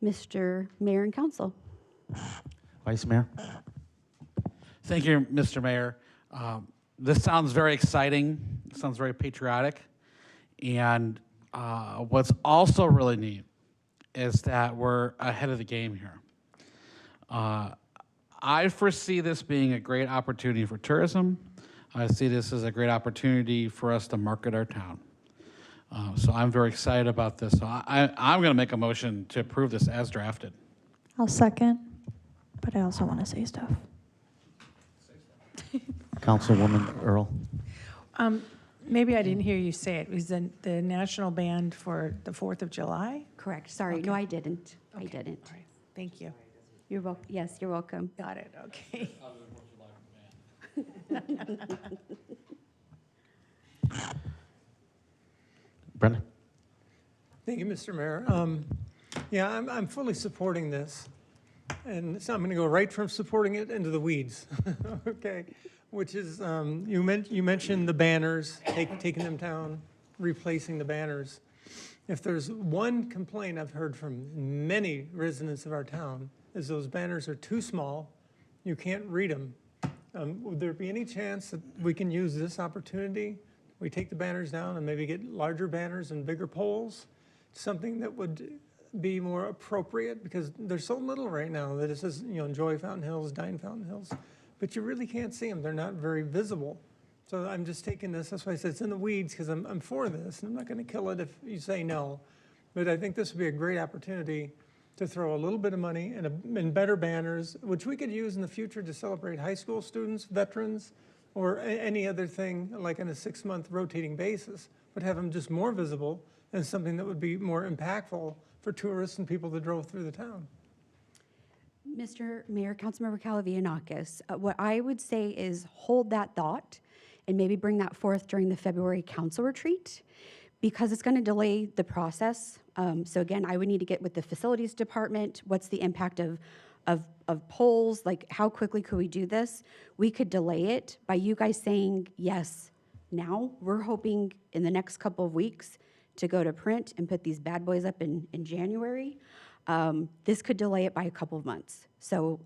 Mr. Mayor and Council.
Vice Mayor.
Thank you, Mr. Mayor. This sounds very exciting. It sounds very patriotic. And what's also really neat is that we're ahead of the game here. I foresee this being a great opportunity for tourism. I see this as a great opportunity for us to market our town. So I'm very excited about this. So I'm going to make a motion to approve this as drafted.
I'll second, but I also want to say stuff.
Councilwoman Earl.
Maybe I didn't hear you say it. Was the national band for the 4th of July?
Correct. Sorry. Okay. No, I didn't. Okay. I didn't.
All right. Thank you.
You're welcome. Yes, you're welcome.
Got it. Okay.
Brendan.
Thank you, Mr. Mayor. Yeah, I'm fully supporting this. And so I'm going to go right from supporting it into the weeds. Okay. Which is, you mentioned the banners, taking them down, replacing the banners. If there's one complaint I've heard from many residents of our town is those banners are too small, you can't read them. Would there be any chance that we can use this opportunity? We take the banners down and maybe get larger banners and bigger poles? Something that would be more appropriate, because there's so little right now that it says, you know, enjoy Fountain Hills, dine Fountain Hills, but you really can't see them. They're not very visible. So I'm just taking this, that's why I said it's in the weeds, because I'm for this, and I'm not going to kill it if you say no. But I think this would be a great opportunity to throw a little bit of money in better banners, which we could use in the future to celebrate high school students, veterans, or any other thing, like on a 6-month rotating basis, but have them just more visible and something that would be more impactful for tourists and people that drove through the town.
Mr. Mayor, Councilmember Calavianakis, what I would say is hold that thought and maybe bring that forth during the February council retreat, because it's going to delay the process. So again, I would need to get with the facilities department. What's the impact of polls? Like, how quickly could we do this? We could delay it by you guys saying yes now. We're hoping in the next couple of weeks to go to print and put these bad boys up in January. This could delay it by a couple of months. So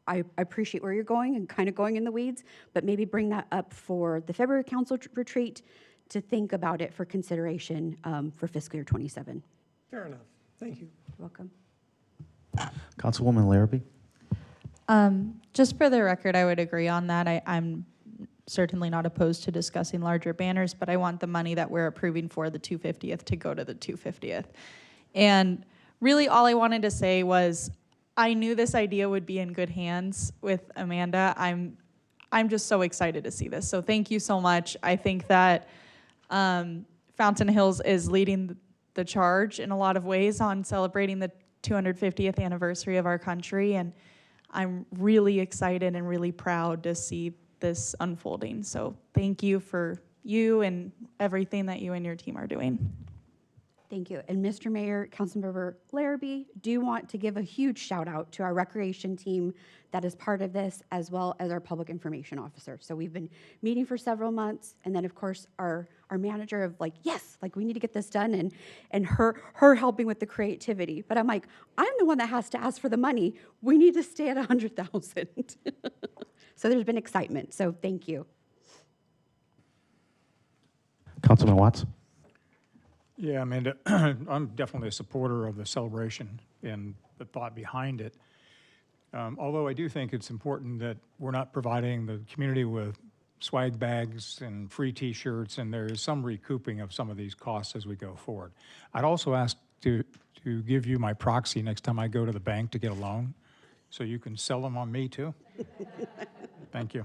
I appreciate where you're going and kind of going in the weeds, but maybe bring that up for the February council retreat to think about it for consideration for fiscal year 27.
Fair enough. Thank you.
You're welcome.
Councilwoman Larrabee.
Just for the record, I would agree on that. I'm certainly not opposed to discussing larger banners, but I want the money that we're approving for the 250th to go to the 250th. And really all I wanted to say was I knew this idea would be in good hands with Amanda. I'm just so excited to see this. So thank you so much. I think that Fountain Hills is leading the charge in a lot of ways on celebrating the 250th anniversary of our country. And I'm really excited and really proud to see this unfolding. So thank you for you and everything that you and your team are doing.
Thank you. And Mr. Mayor, Councilmember Larrabee, do want to give a huge shout out to our recreation team that is part of this, as well as our public information officer. So we've been meeting for several months, and then of course our manager of like, yes, like we need to get this done, and her helping with the creativity. But I'm like, I'm the one that has to ask for the money. We need to stay at 100,000. So there's been excitement. So thank you.
Councilman Watts?
Yeah, Amanda, I'm definitely a supporter of the celebration and the thought behind it. Although I do think it's important that we're not providing the community with swag bags and free T-shirts, and there is some recouping of some of these costs as we go forward. I'd also ask to give you my proxy next time I go to the bank to get a loan, so you can sell them on me too. Thank you.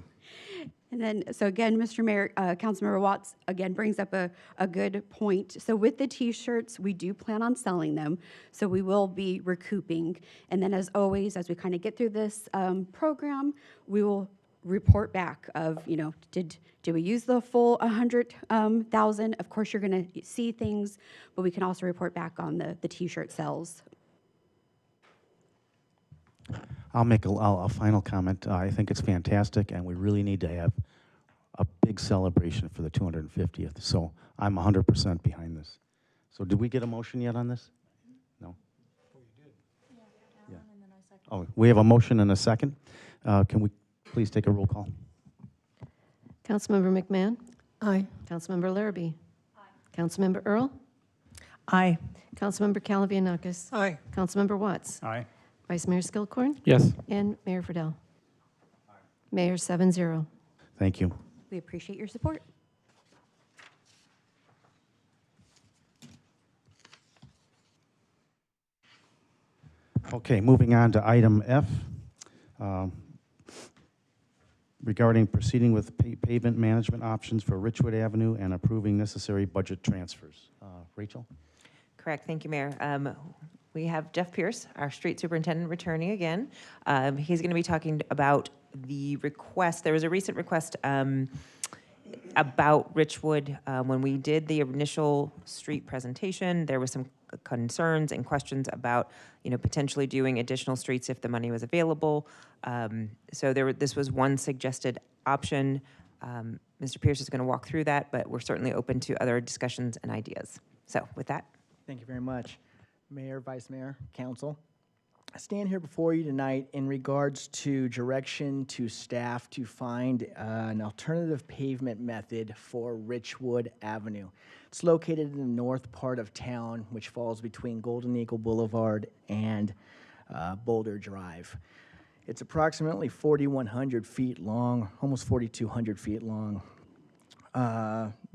And then, so again, Mr. Mayor, Councilmember Watts again brings up a good point. So with the T-shirts, we do plan on selling them. So we will be recouping. And then as always, as we kind of get through this program, we will report back of, you know, did we use the full 100,000? Of course, you're going to see things, but we can also report back on the T-shirt sales.
I'll make a final comment. I think it's fantastic, and we really need to have a big celebration for the 250th. So I'm 100% behind this. So did we get a motion yet on this? No? Yeah. Oh, we have a motion and a second. Can we please take a roll call?
Councilmember McMahon?
Aye.
Councilmember Larrabee? Aye. Councilmember Earl?
Aye.
Councilmember Calavianakis?
Aye.
Councilmember Watts?
Aye.
Vice Mayor Skilcorn?
Yes.
And Mayor Friedel? Aye. Mayor 7-0.
Thank you.
We appreciate your support.
Okay, moving on to item F, regarding proceeding with pavement management options for Richwood Avenue and approving necessary budget transfers. Rachel?
Correct. Thank you, Mayor. We have Jeff Pierce, our street superintendent, returning again. He's going to be talking about the request. There was a recent request about Richwood. When we did the initial street presentation, there was some concerns and questions about, you know, potentially doing additional streets if the money was available. So this was one suggested option. Mr. Pierce is going to walk through that, but we're certainly open to other discussions and ideas. So with that.
Thank you very much. Mayor, Vice Mayor, Council. I stand here before you tonight in regards to direction to staff to find an alternative pavement method for Richwood Avenue. It's located in the north part of town, which falls between Golden Eagle Boulevard and Boulder Drive. It's approximately 4,100 feet long, almost 4,200 feet long.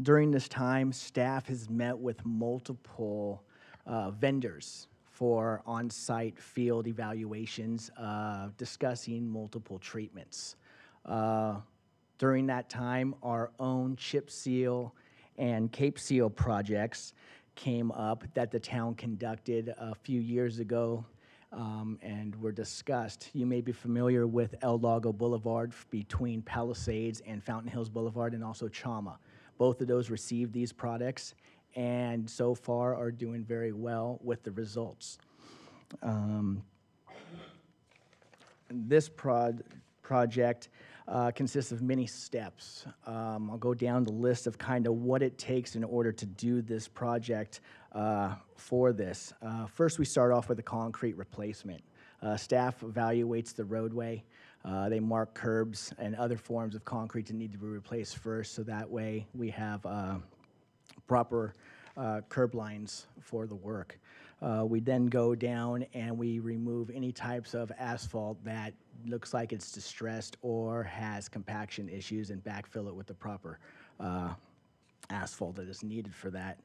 During this time, staff has met with multiple vendors for on-site field evaluations, discussing multiple treatments. During that time, our own chip seal and Cape Seal projects came up that the town conducted a few years ago and were discussed. You may be familiar with El Lago Boulevard between Palisades and Fountain Hills Boulevard, and also Chama. Both of those received these products and so far are doing very well with the results. This project consists of many steps. I'll go down the list of kind of what it takes in order to do this project for this. First, we start off with a concrete replacement. Staff evaluates the roadway. They mark curbs and other forms of concrete that need to be replaced first, so that way we have proper curb lines for the work. We then go down and we remove any types of asphalt that looks like it's distressed or has compaction issues and backfill it with the proper asphalt that is needed for that.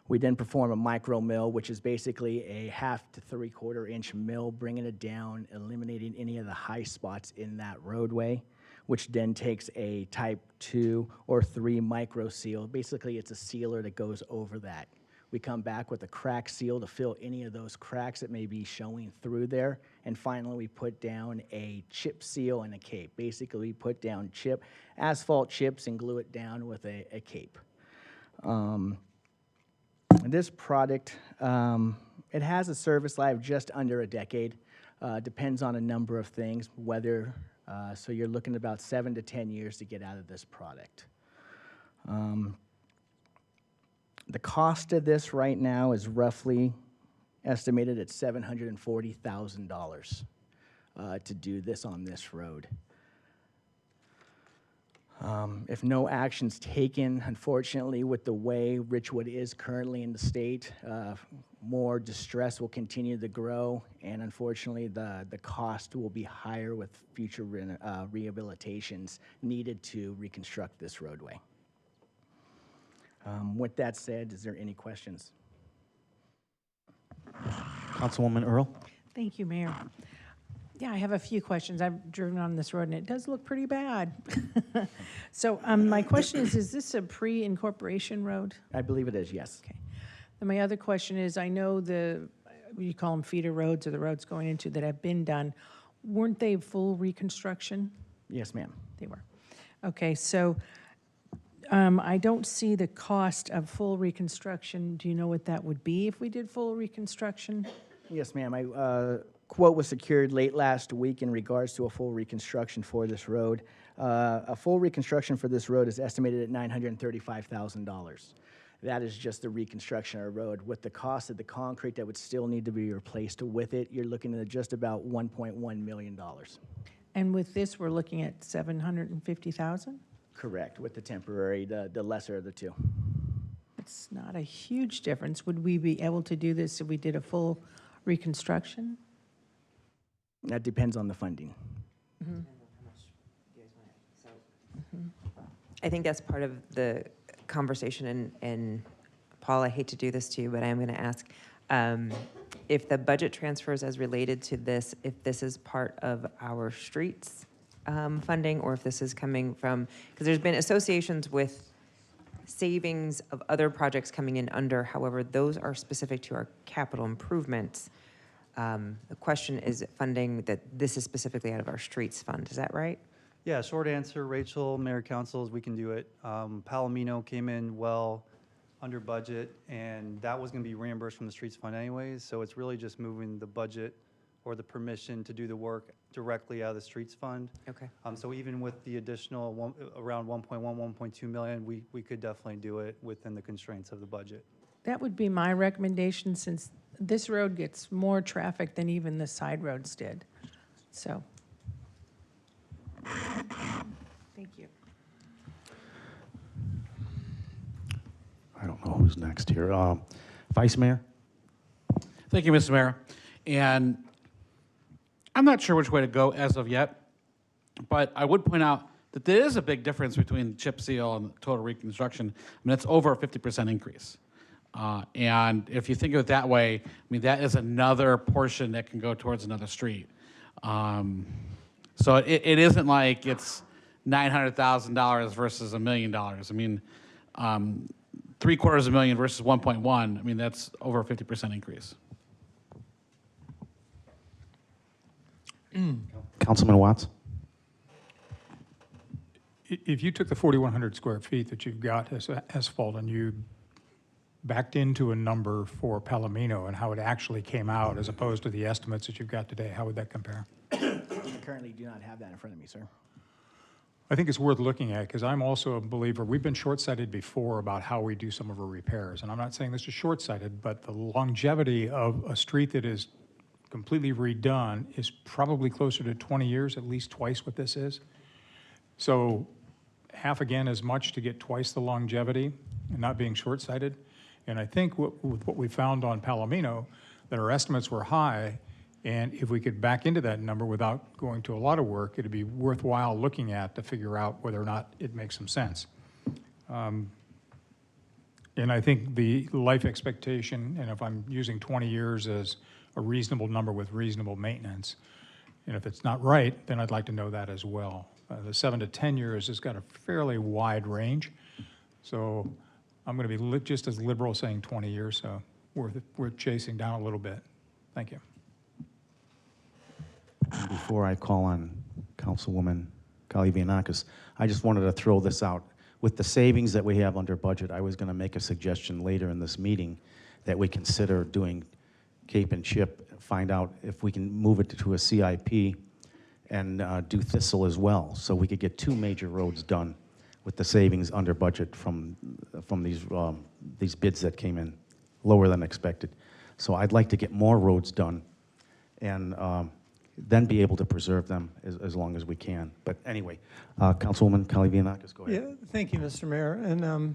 We then perform a micro mill, which is basically a 1/2 to 3/4 inch mill, bringing it down, eliminating any of the high spots in that roadway, which then takes a type 2 or 3 micro seal. Basically, it's a sealer that goes over that. We come back with a crack seal to fill any of those cracks that may be showing through there. And finally, we put down a chip seal and a cape. Basically, we put down asphalt chips and glue it down with a cape. This product, it has a service life of just under a decade. Depends on a number of things, weather, so you're looking at about 7 to 10 years to get out of this product. The cost of this right now is roughly estimated at $740,000 to do this on this road. If no action's taken, unfortunately, with the way Richwood is currently in the state, more distress will continue to grow, and unfortunately, the cost will be higher with future rehabilitations needed to reconstruct this roadway. With that said, is there any questions?
Councilwoman Earl?
Thank you, Mayor. Yeah, I have a few questions. I've driven on this road, and it does look pretty bad. So my question is this a pre-incorporation road?
I believe it is, yes.
Okay. And my other question is, I know you call them feeder roads, or the roads going into that have been done, weren't they full reconstruction?
Yes, ma'am.
They were. Okay, so I don't see the cost of full reconstruction. Do you know what that would be if we did full reconstruction?
Yes, ma'am. Quote was secured late last week in regards to a full reconstruction for this road. A full reconstruction for this road is estimated at $935,000. That is just the reconstruction of a road. With the cost of the concrete that would still need to be replaced with it, you're looking at just about $1.1 million.
And with this, we're looking at $750,000?
Correct, with the temporary, the lesser of the two.
It's not a huge difference. Would we be able to do this if we did a full reconstruction?
That depends on the funding.
Mm-hmm.
I think that's part of the conversation, and Paul, I hate to do this to you, but I am going to ask if the budget transfers as related to this, if this is part of our streets funding, or if this is coming from, because there's been associations with savings of other projects coming in under, however, those are specific to our capital improvements. The question is funding that this is specifically out of our streets fund, is that right?
Yeah, short answer, Rachel, Mayor, Councils, we can do it. Palomino came in well under budget, and that was going to be reimbursed from the streets fund anyways, so it's really just moving the budget or the permission to do the work directly out of the streets fund.
Okay.
So even with the additional around 1.1, 1.2 million, we could definitely do it within the constraints of the budget.
That would be my recommendation, since this road gets more traffic than even the side roads did. So, thank you.
I don't know who's next here. Vice Mayor?
Thank you, Mr. Mayor. And I'm not sure which way to go as of yet, but I would point out that there is a big difference between chip seal and total reconstruction. I mean, it's over a 50% increase. And if you think of it that way, I mean, that is another portion that can go towards another street. So it isn't like it's $900,000 versus $1 million. I mean, $750,000 versus 1.1. I mean, that's over a 50% increase.
Councilman Watts?
If you took the 4,100 square feet that you've got as asphalt and you backed into a number for Palomino and how it actually came out as opposed to the estimates that you've got today, how would that compare?
I currently do not have that in front of me, sir.
I think it's worth looking at, because I'm also a believer, we've been short-sighted before about how we do some of our repairs. And I'm not saying this is short-sighted, but the longevity of a street that is completely redone is probably closer to 20 years, at least twice what this is. So half again as much to get twice the longevity and not being short-sighted. And I think with what we found on Palomino, that our estimates were high, and if we could back into that number without going to a lot of work, it'd be worthwhile looking at to figure out whether or not it makes some sense. And I think the life expectation, and if I'm using 20 years as a reasonable number with reasonable maintenance, and if it's not right, then I'd like to know that as well. The 7 to 10 years has got a fairly wide range, so I'm going to be just as liberal saying 20 years, so we're chasing down a little bit. Thank you.
Before I call on Councilwoman Kalivianakis, I just wanted to throw this out. with the savings that we have under budget, I was going to make a suggestion later in this meeting that we consider doing Cape and Chip, find out if we can move it to a CIP and do Thistle as well, so we could get 2 major roads done with the savings under budget from these bids that came in lower than expected. So I'd like to get more roads done and then be able to preserve them as long as we can. But anyway, Councilwoman Kalivianakis, go ahead.
Yeah, thank you, Mr. Mayor. And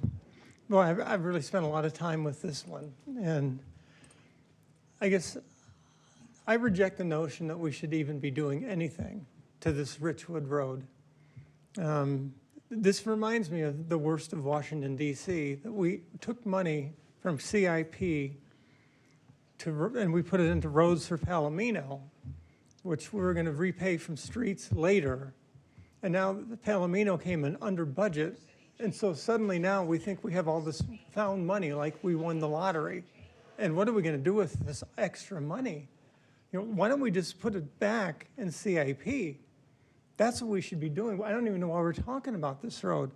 well, I've really spent a lot of time with this one. And I guess I reject the notion that we should even be doing anything to this Richwood Road. This reminds me of the worst of Washington, D.C., that we took money from CIP and we put it into roads for Palomino, which we were going to repay from streets later. And now the Palomino came in under budget. And so suddenly now we think we have all this found money like we won the lottery. And what are we going to do with this extra money? You know, why don't we just put it back in CIP? That's what we should be doing. I don't even know why we're talking about this road.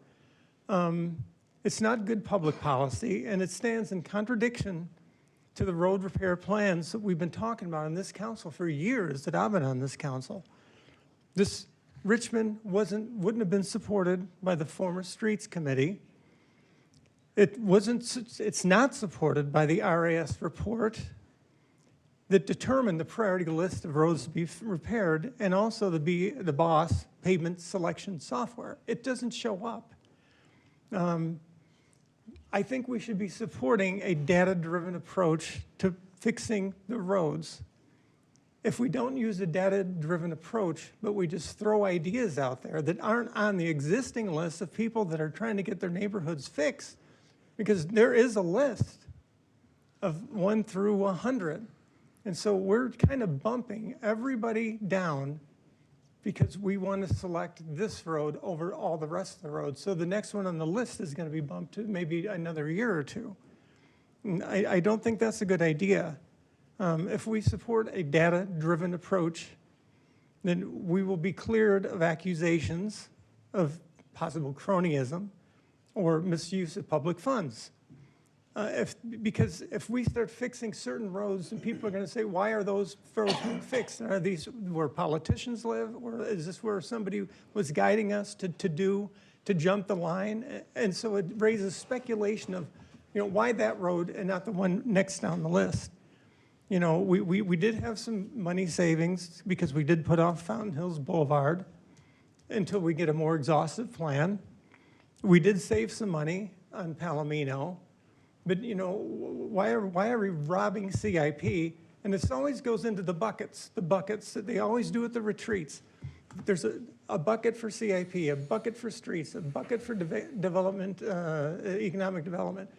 It's not good public policy, and it stands in contradiction to the road repair plans that we've been talking about in this council for years that I've been on this council. This Richmond wouldn't have been supported by the former Streets Committee. It's not supported by the RAS report that determined the priority list of roads to be repaired, and also the BOSS pavement selection software. It doesn't show up. I think we should be supporting a data-driven approach to fixing the roads. If we don't use a data-driven approach, but we just throw ideas out there that aren't on the existing list of people that are trying to get their neighborhoods fixed, because there is a list of 1 through 100. And so we're kind of bumping everybody down because we want to select this road over all the rest of the roads. So the next one on the list is going to be bumped to maybe another year or 2. And I don't think that's a good idea. If we support a data-driven approach, then we will be cleared of accusations of possible cronyism or misuse of public funds. Because if we start fixing certain roads, and people are going to say, why are those roads being fixed? Are these where politicians live? Or is this where somebody was guiding us to jump the line? And so it raises speculation of, you know, why that road and not the one next down the list? You know, we did have some money savings because we did put off Fountain Hills Boulevard until we get a more exhaustive plan. We did save some money on Palomino. But, you know, why are we robbing CIP? And this always goes into the buckets that they always do at the retreats. There's a bucket for CIP, a bucket for streets, a bucket for development, economic development.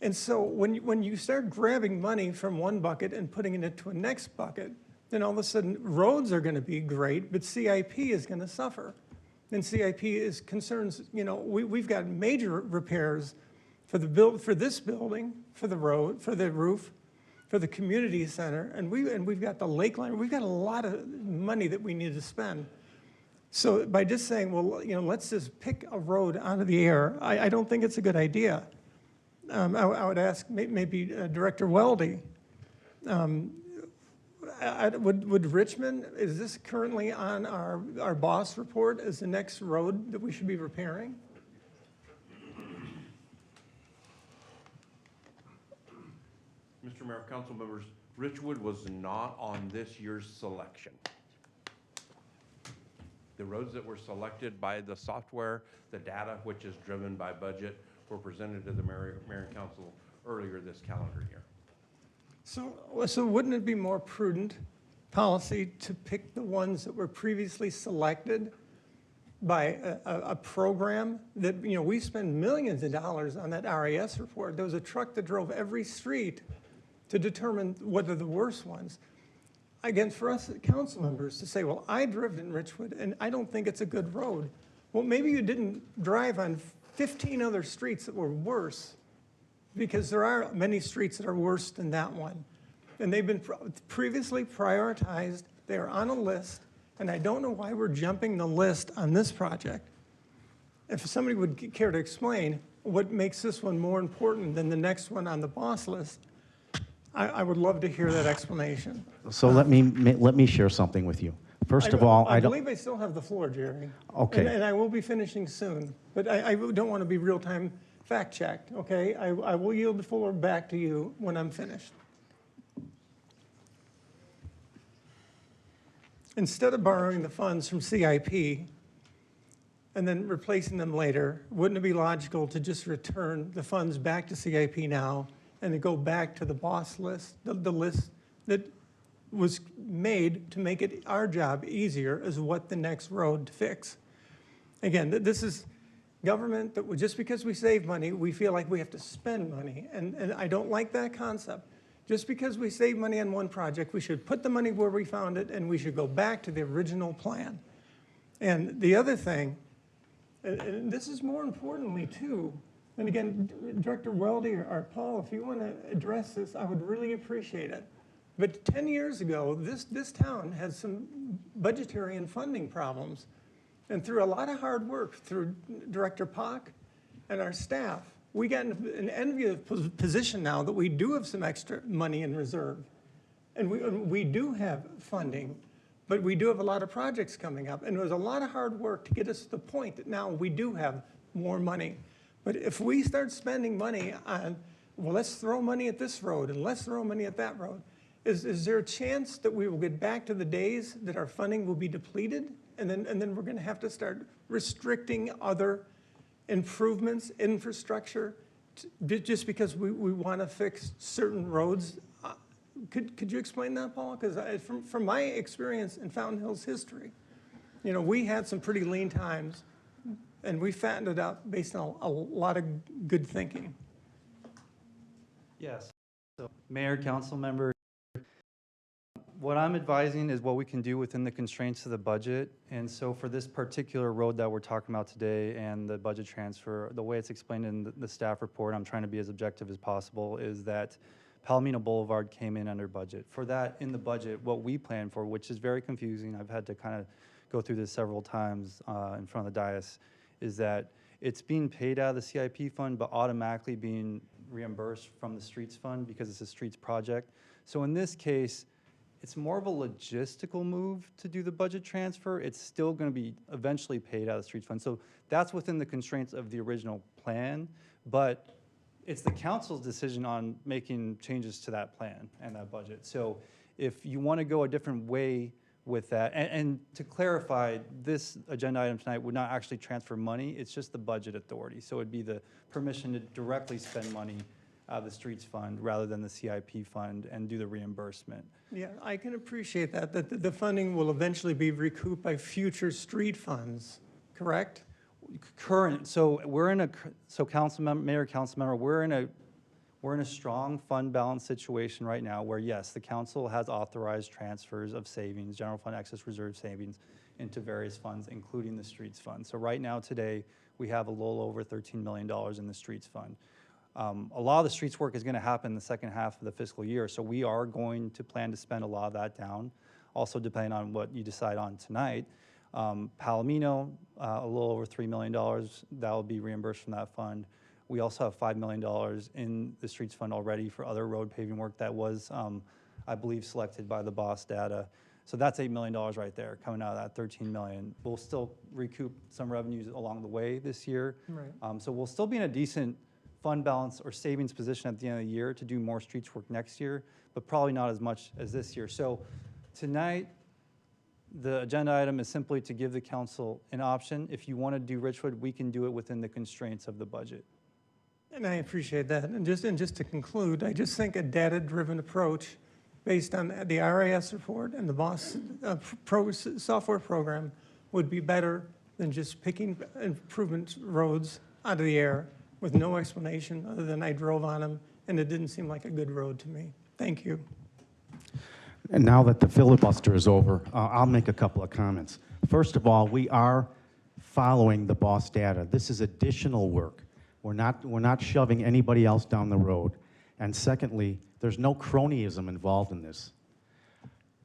And so when you start grabbing money from one bucket and putting it into a next bucket, then all of a sudden roads are going to be great, but CIP is going to suffer. And CIP is concerns, you know, we've got major repairs for this building, for the road, for the roof, for the community center, and we've got the lake line. We've got a lot of money that we need to spend. So by just saying, well, you know, let's just pick a road out of the air, I don't think it's a good idea. I would ask maybe Director Weldy, would Richmond, is this currently on our BOSS report as the next road that we should be repairing?
Mr. Mayor, council members, Richwood was not on this year's selection. The roads that were selected by the software, the data which is driven by budget, were presented to the mayor and council earlier this calendar year.
So wouldn't it be more prudent policy to pick the ones that were previously selected by a program that, you know, we spend millions of dollars on that RAS report. There was a truck that drove every street to determine whether the worst ones. Again, for us council members to say, well, I drove in Richwood and I don't think it's a good road. Well, maybe you didn't drive on 15 other streets that were worse, because there are many streets that are worse than that one. And they've been previously prioritized. They're on a list, and I don't know why we're jumping the list on this project. if somebody would care to explain what makes this one more important than the next one on the boss list, I would love to hear that explanation.
So let me share something with you. First of all,
I believe I still have the floor, Jerry.
Okay.
And I will be finishing soon, but I don't want to be real-time fact-checked, okay? I will yield the floor back to you when I'm finished. Instead of borrowing the funds from CIP and then replacing them later, wouldn't it be logical to just return the funds back to CIP now and to go back to the boss list, the list that was made to make it our job easier as what the next road to fix? Again, this is government that just because we save money, we feel like we have to spend money. And I don't like that concept. Just because we save money on one project, we should put the money where we found it, and we should go back to the original plan. And the other thing, and this is more importantly too, and again, Director Weldy or Paul, if you want to address this, I would really appreciate it. But 10 years ago, this town had some budgetary and funding problems. And through a lot of hard work, through Director Pock and our staff, we got in an envious position now that we do have some extra money in reserve. And we do have funding, but we do have a lot of projects coming up. And it was a lot of hard work to get us to the point that now we do have more money. But if we start spending money on, well, let's throw money at this road and let's throw money at that road, is there a chance that we will get back to the days that our funding will be depleted? And then we're going to have to start restricting other improvements, infrastructure, just because we want to fix certain roads. Could you explain that, Paul? Because from my experience in Fountain Hills history, you know, we had some pretty lean times, and we fattened it up based on a lot of good thinking.
Yes. So, Mayor, council member, what I'm advising is what we can do within the constraints of the budget. And so for this particular road that we're talking about today and the budget transfer, the way it's explained in the staff report, I'm trying to be as objective as possible, is that Palomino Boulevard came in under budget. For that, in the budget, what we planned for, which is very confusing, I've had to kind of go through this several times in front of the dais, is that it's being paid out of the CIP fund, but automatically being reimbursed from the streets fund because it's a streets project. So in this case, it's more of a logistical move to do the budget transfer. It's still going to be eventually paid out of the streets fund. So that's within the constraints of the original plan, but it's the council's decision on making changes to that plan and that budget. So if you want to go a different way with that, and to clarify, this agenda item tonight would not actually transfer money, it's just the budget authority. So it'd be the permission to directly spend money out of the streets fund rather than the CIP fund and do the reimbursement.
Yeah, I can appreciate that the funding will eventually be recouped by future street funds, correct?
Current, so we're in a, so Mayor, council member, we're in a strong fund balance situation right now where, yes, the council has authorized transfers of savings, general fund excess reserve savings into various funds, including the streets fund. So right now, today, we have a little over $13 million in the streets fund. A lot of the streets work is going to happen in the second half of the fiscal year, so we are going to plan to spend a lot of that down, also depending on what you decide on tonight. Palomino, a little over $3 million, that will be reimbursed from that fund. We also have $5 million in the streets fund already for other road paving work that was, I believe, selected by the boss data. So that's $8 million right there coming out of that $13 million. We'll still recoup some revenues along the way this year.
Right.
So we'll still be in a decent fund balance or savings position at the end of the year to do more streets work next year, but probably not as much as this year. So tonight, the agenda item is simply to give the council an option. If you want to do Richwood, we can do it within the constraints of the budget.
And I appreciate that. And just to conclude, I just think a data-driven approach based on the RIS report and the BOSS software program would be better than just picking improvement roads out of the air with no explanation other than I drove on them and it didn't seem like a good road to me. Thank you.
And now that the filibuster is over, I'll make a couple of comments. First of all, we are following the BOSS data. This is additional work. We're not shoving anybody else down the road. And secondly, there's no cronyism involved in this.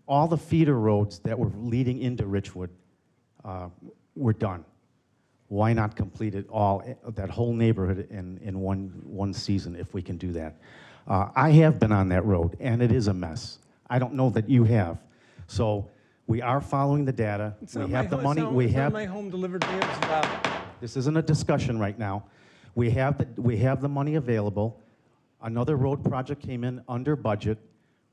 All the feeder roads that were leading into Richwood were done. why not complete it all, that whole neighborhood in one season if we can do that? I have been on that road, and it is a mess. I don't know that you have. So we are following the data. We have the money. We have
my home delivered mail.
This isn't a discussion right now. We have the money available. Another road project came in under budget.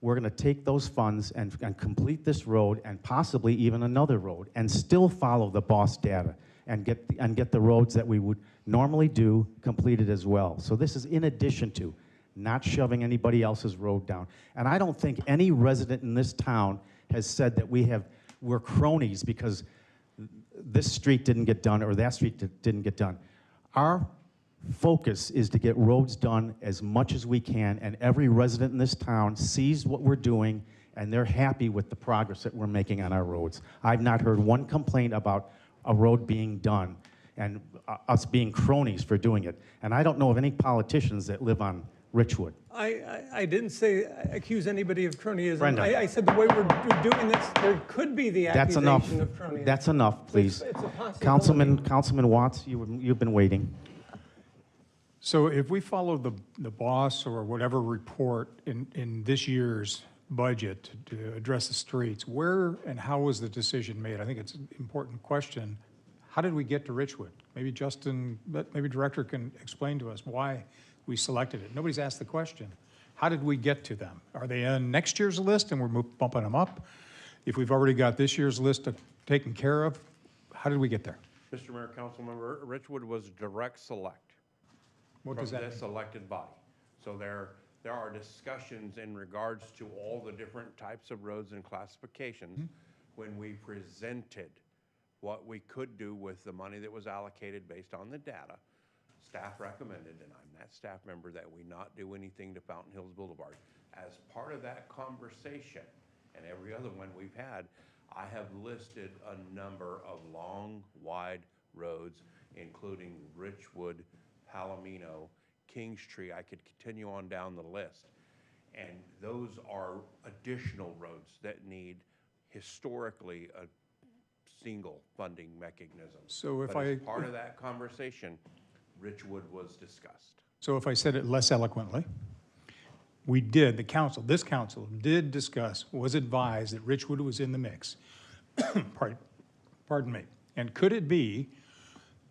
We're going to take those funds and complete this road and possibly even another road and still follow the BOSS data and get the roads that we would normally do completed as well. So this is in addition to, not shoving anybody else's road down. And I don't think any resident in this town has said that we're cronies because this street didn't get done or that street didn't get done. Our focus is to get roads done as much as we can, and every resident in this town sees what we're doing, and they're happy with the progress that we're making on our roads. I've not heard one complaint about a road being done and us being cronies for doing it. And I don't know of any politicians that live on Richwood.
I didn't accuse anybody of cronyism.
Brenda.
I said the way we're doing this, there could be the
That's enough.
accusation of cronyism.
That's enough, please.
It's a possibility.
Councilman Watts, you've been waiting.
So if we follow the BOSS or whatever report in this year's budget to address the streets, where and how was the decision made? I think it's an important question. How did we get to Richwood? Maybe maybe Director can explain to us why we selected it. Nobody's asked the question. How did we get to them? Are they on next year's list and we're bumping them up? If we've already got this year's list taken care of, how did we get there?
Mr. Mayor, Councilmember, Richwood was direct select.
What does that
From this
mean?
elected body. So there are discussions in regards to all the different types of roads and classifications when we presented what we could do with the money that was allocated based on the data. Staff recommended, and I'm that staff member, that we not do anything to Fountain Hills Boulevard. As part of that conversation, and every other one we've had, I have listed a number of long, wide roads, including Richwood, Palomino, Kingstree. I could continue on down the list. And those are additional roads that need historically a single funding mechanism.
So if
But as
I-
part of that conversation, Richwood was discussed.
So if I said it less eloquently, this council did discuss, was advised that Richwood was in the mix. Pardon me. And could it be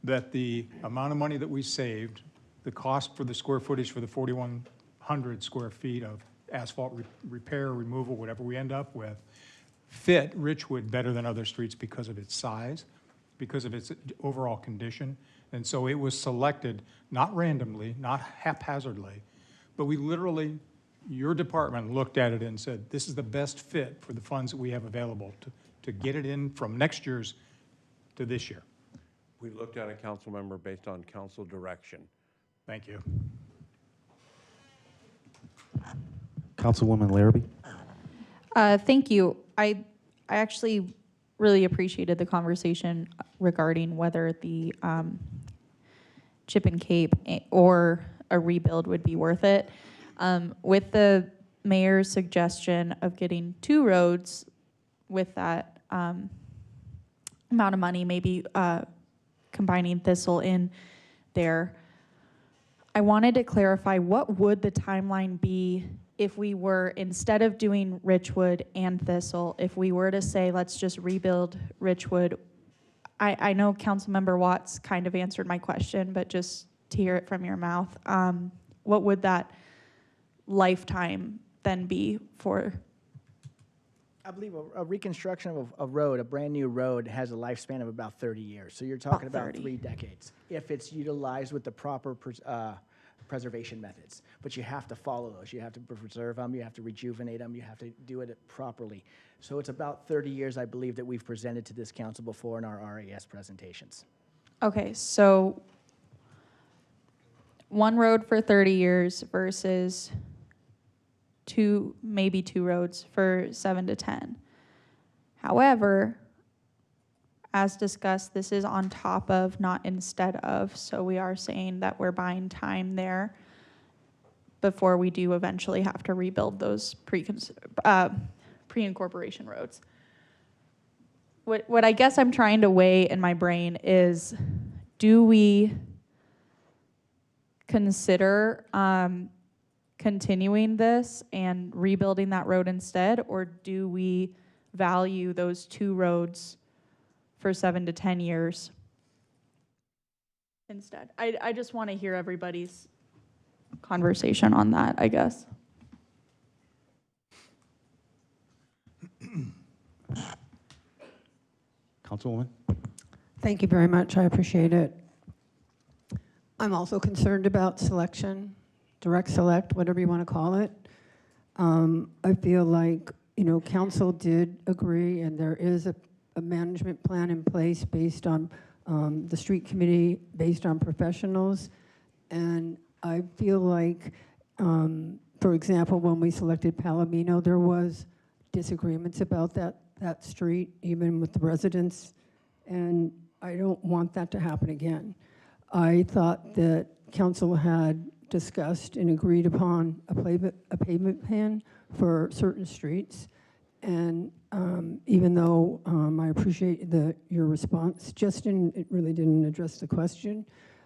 that the amount of money that we saved, the cost for the square footage for the 4,100 square feet of asphalt repair, removal, whatever we end up with, fit Richwood better than other streets because of its size, because of its overall condition? And so it was selected, not randomly, not haphazardly, but we literally, your department looked at it and said, this is the best fit for the funds that we have available to get it in from next year's to this year.
We looked at a council member based on council direction.
Thank you.
Councilwoman Larrabee?
Thank you. I actually really appreciated the conversation regarding whether the chip and cape or a rebuild would be worth it. With the mayor's suggestion of getting 2 roads with that amount of money, maybe combining Thistle in there, I wanted to clarify, what would the timeline be if we were, instead of doing Richwood and Thistle, if we were to say, let's just rebuild Richwood? I know Councilmember Watts kind of answered my question, but just to hear it from your mouth, what would that lifetime then be for?
I believe a reconstruction of a road, a brand new road, has a lifespan of about 30 years. So you're talking about 3 decades if it's utilized with the proper preservation methods. But you have to follow those. You have to preserve them. You have to rejuvenate them. You have to do it properly. So it's about 30 years, I believe, that we've presented to this council before in our RAS presentations.
Okay, so 1 road for 30 years versus maybe 2 roads for 7 to 10. However, as discussed, this is on top of, not instead of, so we are saying that we're buying time there before we do eventually have to rebuild those pre-incorporation roads. What I guess I'm trying to weigh in my brain is, do we consider continuing this and rebuilding that road instead, or do we value those 2 roads for 7 to 10 years instead? I just want to hear everybody's conversation on that, I guess.
Councilwoman?
Thank you very much. I appreciate it. I'm also concerned about selection, direct select, whatever you want to call it. I feel like, council did agree, and there is a management plan in place based on the street committee, based on professionals. And I feel like, for example, when we selected Palomino, there was disagreements about that street, even with the residents. And I don't want that to happen again. I thought that council had discussed and agreed upon a pavement plan for certain streets. And even though I appreciate your response, Justin, it really didn't address the question.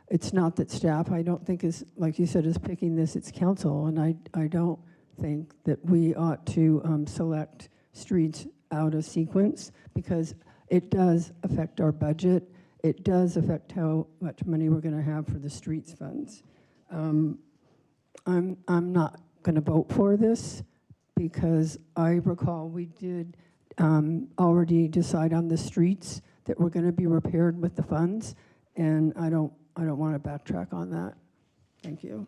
It's not that staff, I don't think is, like you said, is picking this, it's council. And I don't think that we ought to select streets out of sequence, because it does affect our budget. It does affect how much money we're going to have for the streets funds. I'm not going to vote for this, because I recall we did already decide on the streets that were going to be repaired with the funds, and I don't want to backtrack on that. Thank you.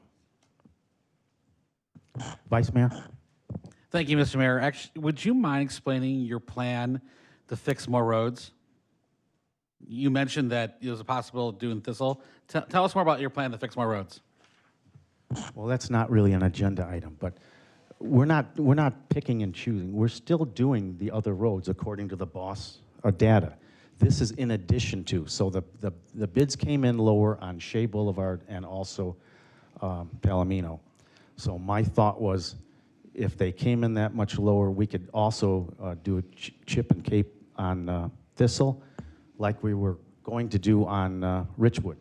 Vice Mayor?
Thank you, Mr. Mayor. Actually, would you mind explaining your plan to fix more roads? You mentioned that it was a possibility of doing Thistle. Tell us more about your plan to fix more roads.
Well, that's not really an agenda item, but we're not picking and choosing. We're still doing the other roads according to the boss data. This is in addition to. So the bids came in lower on Shea Boulevard and also Palomino. So my thought was, if they came in that much lower, we could also do a chip and cape on Thistle, like we were going to do on Richwood.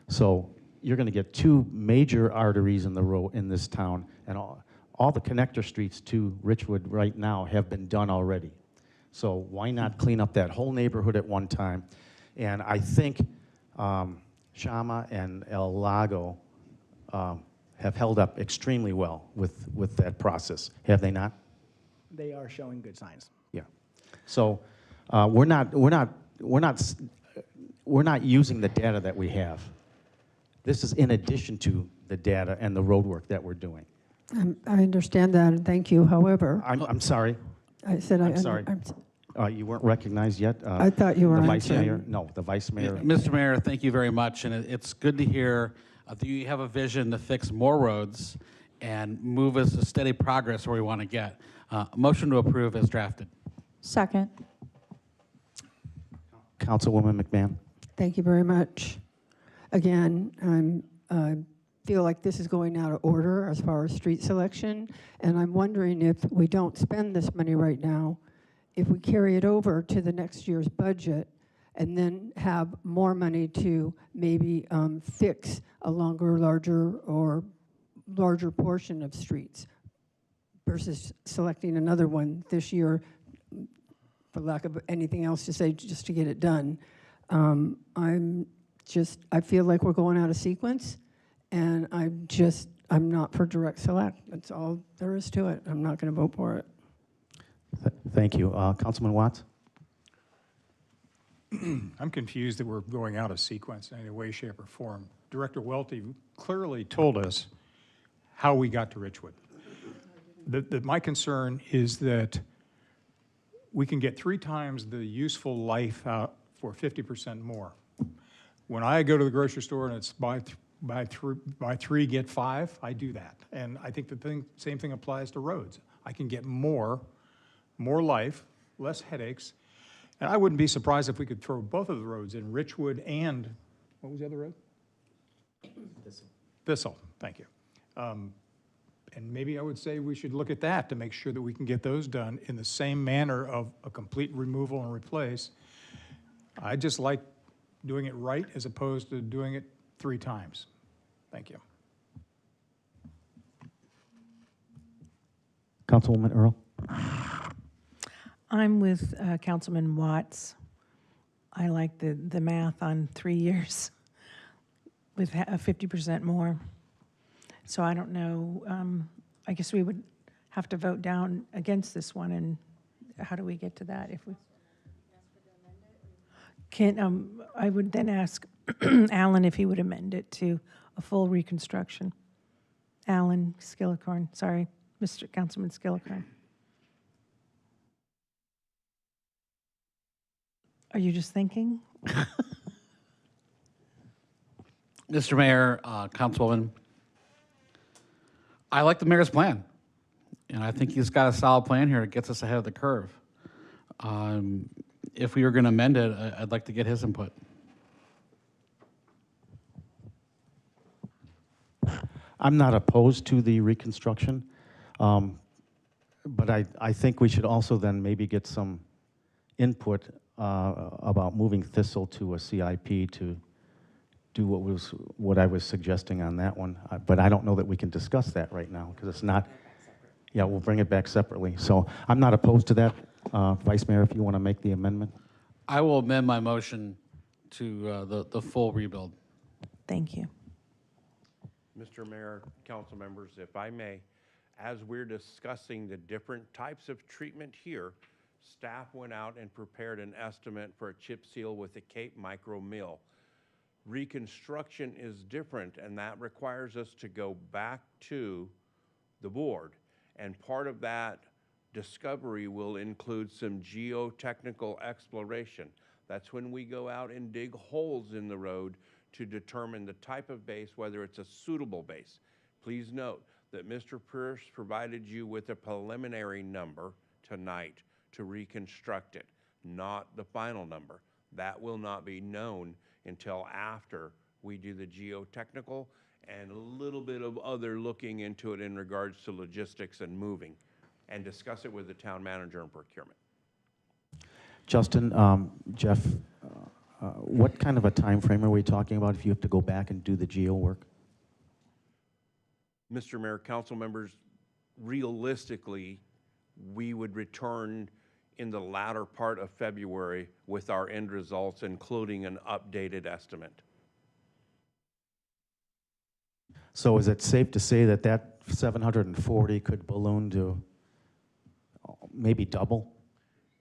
So you're going to get 2 major arteries in the road in this town, and all the connector streets to Richwood right now have been done already. So why not clean up that whole neighborhood at one time? And I think Shama and El Lago have held up extremely well with that process. Have they not?
They are showing good signs.
Yeah. So we're not using the data that we have. This is in addition to the data and the road work that we're doing.
I understand that, and thank you. However,
I'm sorry.
I said
I'm sorry. You weren't recognized yet?
I thought you were
the Vice
answering.
Mayor? No, the Vice Mayor.
Mr. Mayor, thank you very much. And it's good to hear that you have a vision to fix more roads and move us to steady progress where we want to get. Motion to approve as drafted.
Second.
Councilwoman McMahon.
Thank you very much. Again, I feel like this is going out of order as far as street selection, and I'm wondering if we don't spend this money right now, if we carry it over to the next year's budget and then have more money to maybe fix a larger portion of streets versus selecting another one this year, for lack of anything else to say, just to get it done. I feel like we're going out of sequence, and I'm not for direct select. That's all there is to it. I'm not going to vote for it.
Thank you. Councilman Watts?
I'm confused that we're going out of sequence in any way, shape, or form. Director Welty clearly told us how we got to Richwood. My concern is that we can get 3 times the useful life out for 50% more. When I go to the grocery store and it's buy 3, get 5, I do that. And I think the same thing applies to roads. I can get more life, less headaches. And I wouldn't be surprised if we could throw both of the roads in, Richwood and, what was the other road? Thistle, thank you. And maybe I would say we should look at that to make sure that we can get those done in the same manner of a complete removal and replace. I just like doing it right as opposed to doing it 3 times. Thank you.
Councilwoman Earl?
I'm with Councilman Watts. I like the math on 3 years with 50% more. So I don't know, I guess we would have to vote down against this one, and how do we get to that if we? I would then ask Alan if he would amend it to a full reconstruction. Alan Skillicorn, sorry, Mr. Councilman Skillicorn. Are you just thinking?
Mr. Mayor, Councilwoman, I like the mayor's plan, and I think he's got a solid plan here that gets us ahead of the curve. If we were going to amend it, I'd like to get his input.
I'm not opposed to the reconstruction, but I think we should also then maybe get some input about moving Thistle to a CIP to do what I was suggesting on that one. But I don't know that we can discuss that right now because it's not. Yeah, we'll bring it back separately. So I'm not opposed to that. Vice Mayor, if you want to make the amendment.
I will amend my motion to the full rebuild.
Thank you.
Mr. Mayor, council members, if I may, as we're discussing the different types of treatment here, staff went out and prepared an estimate for a chip seal with a Cape micro mill. Reconstruction is different, and that requires us to go back to the board. And part of that discovery will include some geotechnical exploration. That's when we go out and dig holes in the road to determine the type of base, whether it's a suitable base. Please note that Mr. Pierce provided you with a preliminary number tonight to reconstruct it, not the final number. That will not be known until after we do the geotechnical and a little bit of other looking into it in regards to logistics and moving, and discuss it with the town manager and procurement.
Justin, Jeff, what kind of a time frame are we talking about if you have to go back and do the geo work?
Mr. Mayor, council members, realistically, we would return in the latter part of February with our end results, including an updated estimate.
So is it safe to say that that 740 could balloon to maybe double?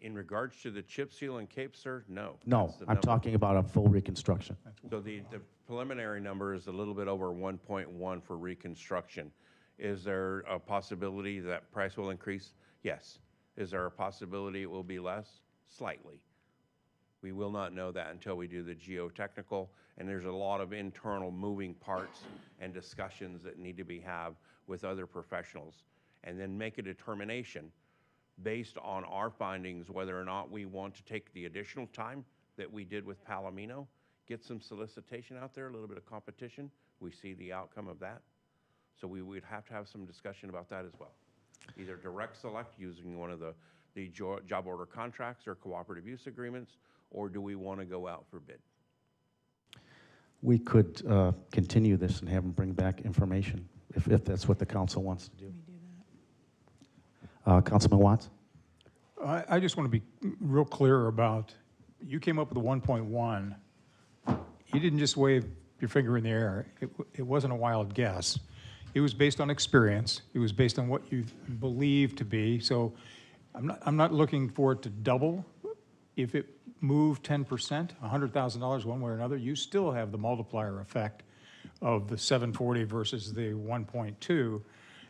In regards to the chip seal and Cape, sir, no.
No,
That's the
I'm
number.
talking about a full reconstruction.
So the preliminary number is a little bit over 1.1 for reconstruction. Is there a possibility that price will increase? Yes. Is there a possibility it will be less? Slightly. We will not know that until we do the geotechnical, and there's a lot of internal moving parts and discussions that need to be had with other professionals, and then make a determination based on our findings whether or not we want to take the additional time that we did with Palomino, get some solicitation out there, a little bit of competition. We see the outcome of that. So we would have to have some discussion about that as well. Either direct select using one of the job order contracts or cooperative use agreements, or do we want to go out for bid?
We could continue this and have them bring back information if that's what the council wants to do. Councilman Watts?
I just want to be real clear about, you came up with the 1.1. You didn't just wave your finger in the air. It wasn't a wild guess. It was based on experience. It was based on what you believe to be. So I'm not looking for it to double. If it moved 10%, $100,000 one way or another, you still have the multiplier effect of the 740 versus the 1.2,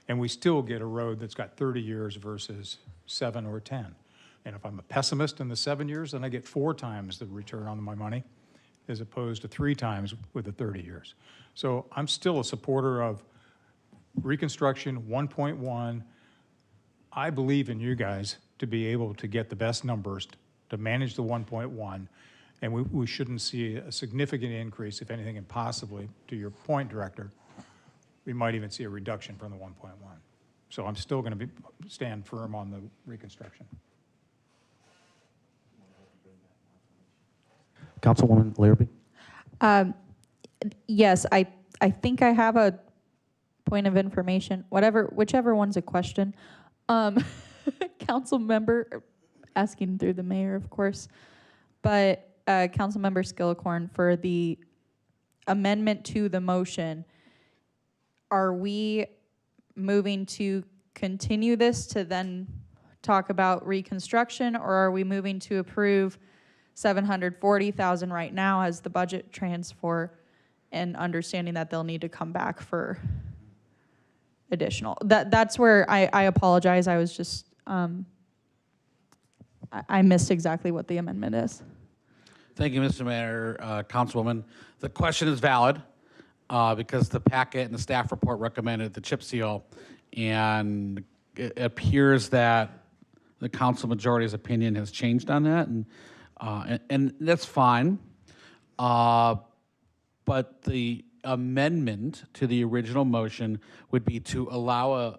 and we still get a road that's got 30 years versus 7 or 10. And if I'm a pessimist in the 7 years, then I get 4 times the return on my money as opposed to 3 times with the 30 years. So I'm still a supporter of reconstruction 1.1. I believe in you guys to be able to get the best numbers to manage the 1.1, and we shouldn't see a significant increase, if anything, and possibly, to your point, Director, we might even see a reduction from the 1.1. So I'm still going to stand firm on the reconstruction.
Councilwoman Larrabee?
Yes, I think I have a point of information, whichever one's a question. Council member, asking through the mayor, of course, but Council member Skillicorn, for the amendment to the motion, are we moving to continue this to then talk about reconstruction, or are we moving to approve $740,000 right now as the budget transfer, and understanding that they'll need to come back for additional? That's where I apologize. I was just I missed exactly what the amendment is.
Thank you, Mr. Mayor, Councilwoman. The question is valid because the packet and the staff report recommended the chip seal, and it appears that the council majority's opinion has changed on that, and that's fine. But the amendment to the original motion would be to allow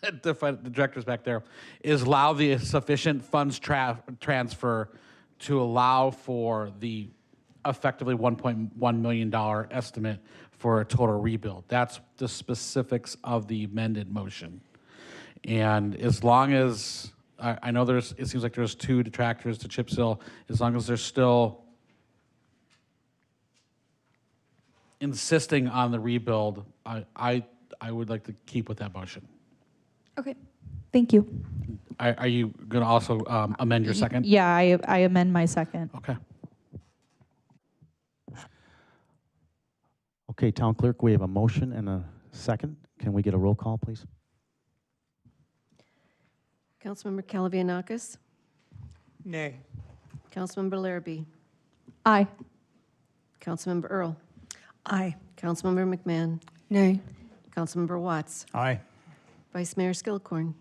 the director's back there, is allow the sufficient funds transfer to allow for the effectively $1.1 million estimate for a total rebuild. That's the specifics of the amended motion. And as long as, I know it seems like there's two detractors to chip seal, as long as they're still insisting on the rebuild, I would like to keep with that motion.
Okay, thank you.
Are you going to also amend your second?
Yeah, I amend my second.
Okay.
Okay, Town Clerk, we have a motion and a second. Can we get a roll call, please?
Councilmember Kalavianakis.
Nay.
Councilmember Larrabee.
Aye.
Councilmember Earl.
Aye.
Councilmember McMahon.
Nay.
Councilmember Watts.
Aye.
Vice Mayor Skillicorn.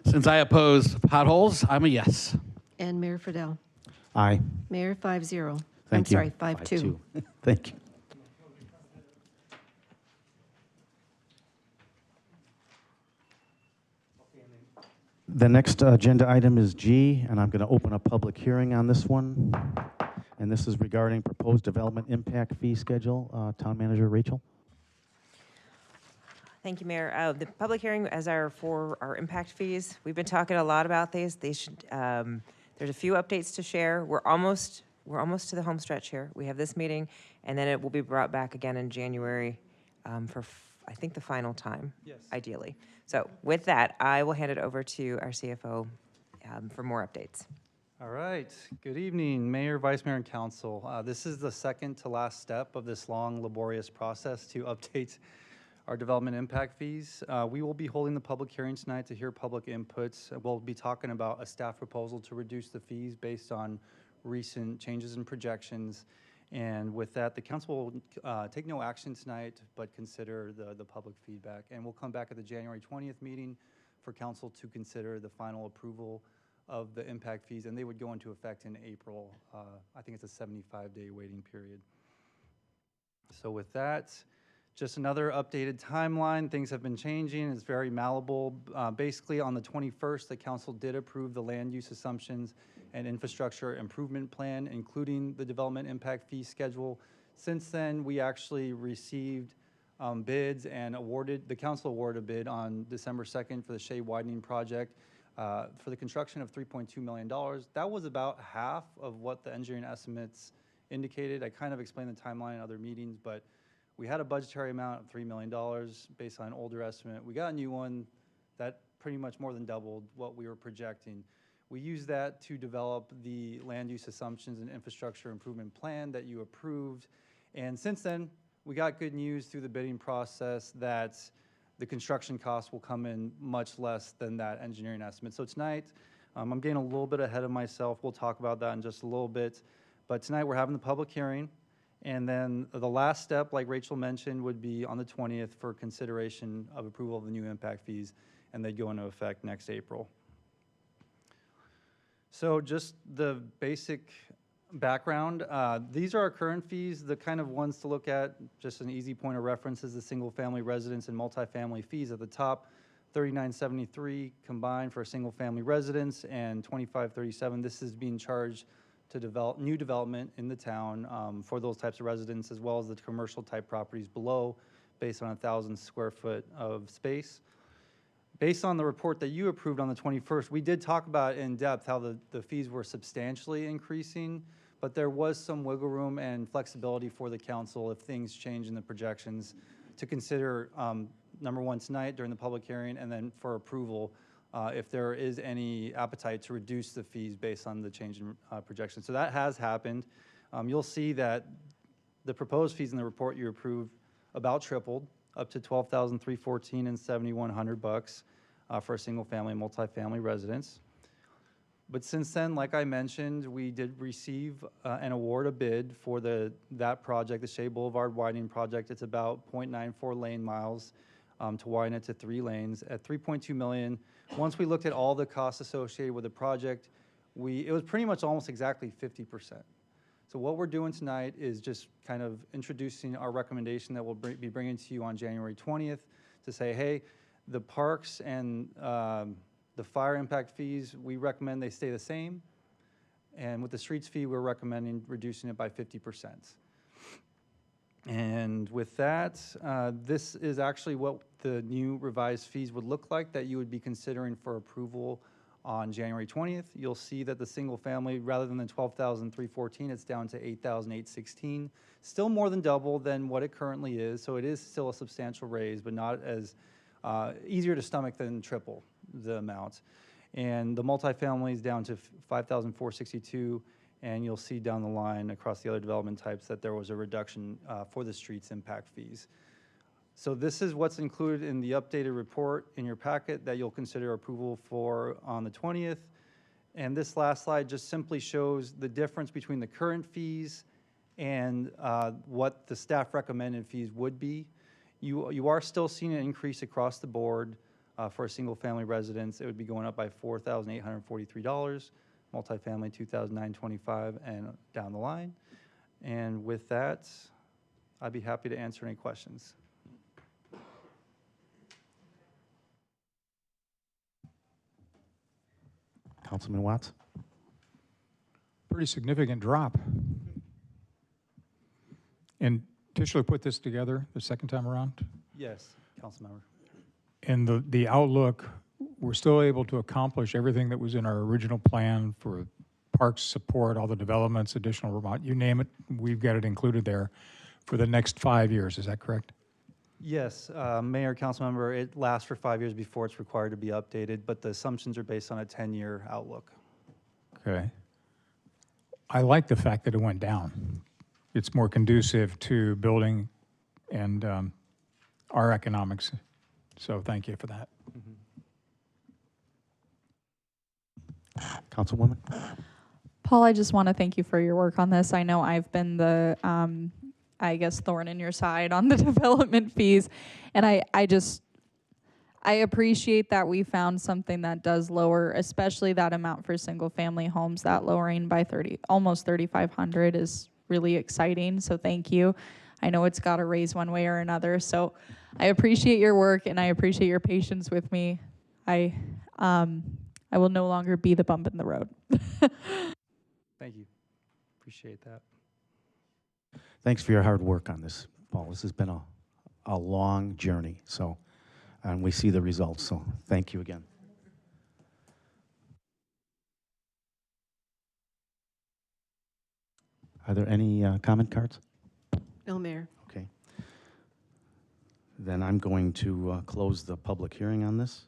Since I oppose potholes, I'm a yes.
And Mayor Fidel.
Aye.
Mayor 5-0.
Thank you.
I'm sorry, 5-2.
Thank you. The next agenda item is G, and I'm going to open a public hearing on this one. And this is regarding proposed development impact fee schedule. Town Manager Rachel.
Thank you, Mayor. The public hearing for our impact fees. We've been talking a lot about these. They should. There's a few updates to share. We're almost to the home stretch here. We have this meeting, and then it will be brought back again in January for I think the final time. Yes. Ideally. So with that, I will hand it over to our CFO for more updates.
All right. Good evening, Mayor, Vice Mayor, and Council. This is the second to last step of this long, laborious process to update our development impact fees. We will be holding the public hearing tonight to hear public inputs. We'll be talking about a staff proposal to reduce the fees based on recent changes in projections. And with that, the council will take no action tonight, but consider the public feedback. And we'll come back at the January 20th meeting for council to consider the final approval of the impact fees, and they would go into effect in April. I think it's a 75-day waiting period. So with that, just another updated timeline. Things have been changing. It's very malleable. Basically, on the 21st, the council did approve the land use assumptions and infrastructure improvement plan, including the development impact fee schedule. Since then, we actually received bids and the council awarded a bid on December 2nd for the shade widening project for the construction of $3.2 million. That was about half of what the engineering estimates indicated. I kind of explained the timeline in other meetings, but we had a budgetary amount of $3 million based on an older estimate. We got a new one that pretty much more than doubled what we were projecting. We used that to develop the land use assumptions and infrastructure improvement plan that you approved. And since then, we got good news through the bidding process that the construction costs will come in much less than that engineering estimate. So tonight, I'm getting a little bit ahead of myself. We'll talk about that in just a little bit. But tonight we're having the public hearing. And then the last step, like Rachel mentioned, would be on the 20th for consideration of approval of the new impact fees, and they go into effect next April. So just the basic background, these are our current fees. The kind of ones to look at, just an easy point of reference, is the single family residence and multifamily fees at the top. $39.73 combined for a single family residence and $25.37. This is being charged to develop new development in the town for those types of residents, as well as the commercial type properties below, based on 1,000 square foot of space. Based on the report that you approved on the 21st, we did talk about in depth how the fees were substantially increasing, but there was some wiggle room and flexibility for the council if things change in the projections to consider, number one, tonight during the public hearing, and then for approval if there is any appetite to reduce the fees based on the change in projections. So that has happened. You'll see that the proposed fees in the report you approved about tripled, up to $12,314 and $7,100 for a single-family and multifamily residence. But since then, like I mentioned, we did receive and award a bid for that project, the Shea Boulevard widening project. It's about 0.94 lane miles to widen it to 3 lanes at $3.2 million. Once we looked at all the costs associated with the project, it was pretty much almost exactly 50%. So what we're doing tonight is just kind of introducing our recommendation that we'll be bringing to you on January 20th to say, hey, the parks and the fire impact fees, we recommend they stay the same. And with the streets fee, we're recommending reducing it by 50%. And with that, this is actually what the new revised fees would look like that you would be considering for approval on January 20th. You'll see that the single family, rather than the $12,314, it's down to $8,816. Still more than double than what it currently is, so it is still a substantial raise, but not as easier to stomach than triple the amount. And the multifamily is down to $5,462, and you'll see down the line across the other development types that there was a reduction for the streets impact fees. So this is what's included in the updated report in your packet that you'll consider approval for on the 20th. And this last slide just simply shows the difference between the current fees and what the staff recommended fees would be. You are still seeing an increase across the board. For a single family residence, it would be going up by $4,843, multifamily $2,925, and down the line. And with that, I'd be happy to answer any questions.
Councilman Watts?
Pretty significant drop. And Tischler put this together the second time around?
Yes, council member.
And the outlook, we're still able to accomplish everything that was in our original plan for parks support, all the developments, additional remote, you name it, we've got it included there for the next 5 years. Is that correct?
Yes, Mayor, council member, it lasts for 5 years before it's required to be updated, but the assumptions are based on a 10-year outlook.
Okay. I like the fact that it went down. It's more conducive to building and our economics. So thank you for that.
Councilwoman?
Paul, I just want to thank you for your work on this. I know I've been the, I guess, thorn in your side on the development fees. And I appreciate that we found something that does lower, especially that amount for single family homes. That lowering by almost 3,500 is really exciting. So thank you. I know it's got to raise one way or another. So I appreciate your work and I appreciate your patience with me. I will no longer be the bump in the road.
Thank you. Appreciate that.
Thanks for your hard work on this, Paul. This has been a long journey, and we see the results, so thank you again. Are there any comment cards?
No, Mayor.
Okay. Then I'm going to close the public hearing on this.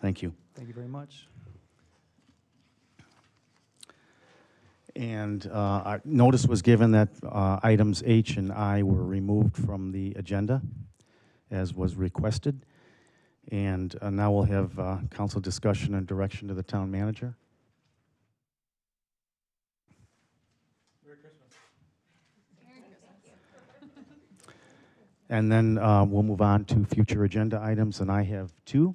Thank you.
Thank you very much.
And our notice was given that items H and I were removed from the agenda, as was requested. And now we'll have council discussion and direction to the town manager.
Merry Christmas.
Merry Christmas.
And then we'll move on to future agenda items, and I have two.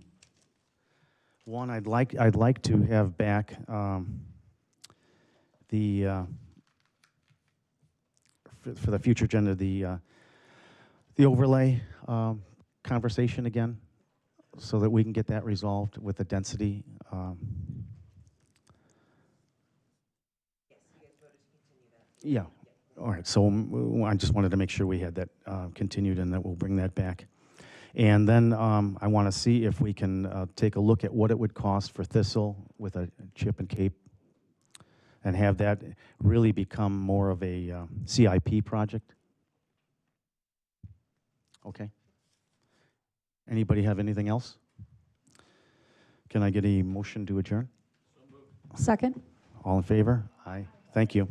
One, I'd like to have back for the future agenda the overlay conversation again. so that we can get that resolved with the density. Yeah, all right, so I just wanted to make sure we had that continued and that we'll bring that back. And then I want to see if we can take a look at what it would cost for Thistle with a chip and cape and have that really become more of a CIP project. Okay. Anybody have anything else? Can I get a motion to adjourn?
Second.
All in favor? Aye. Thank you.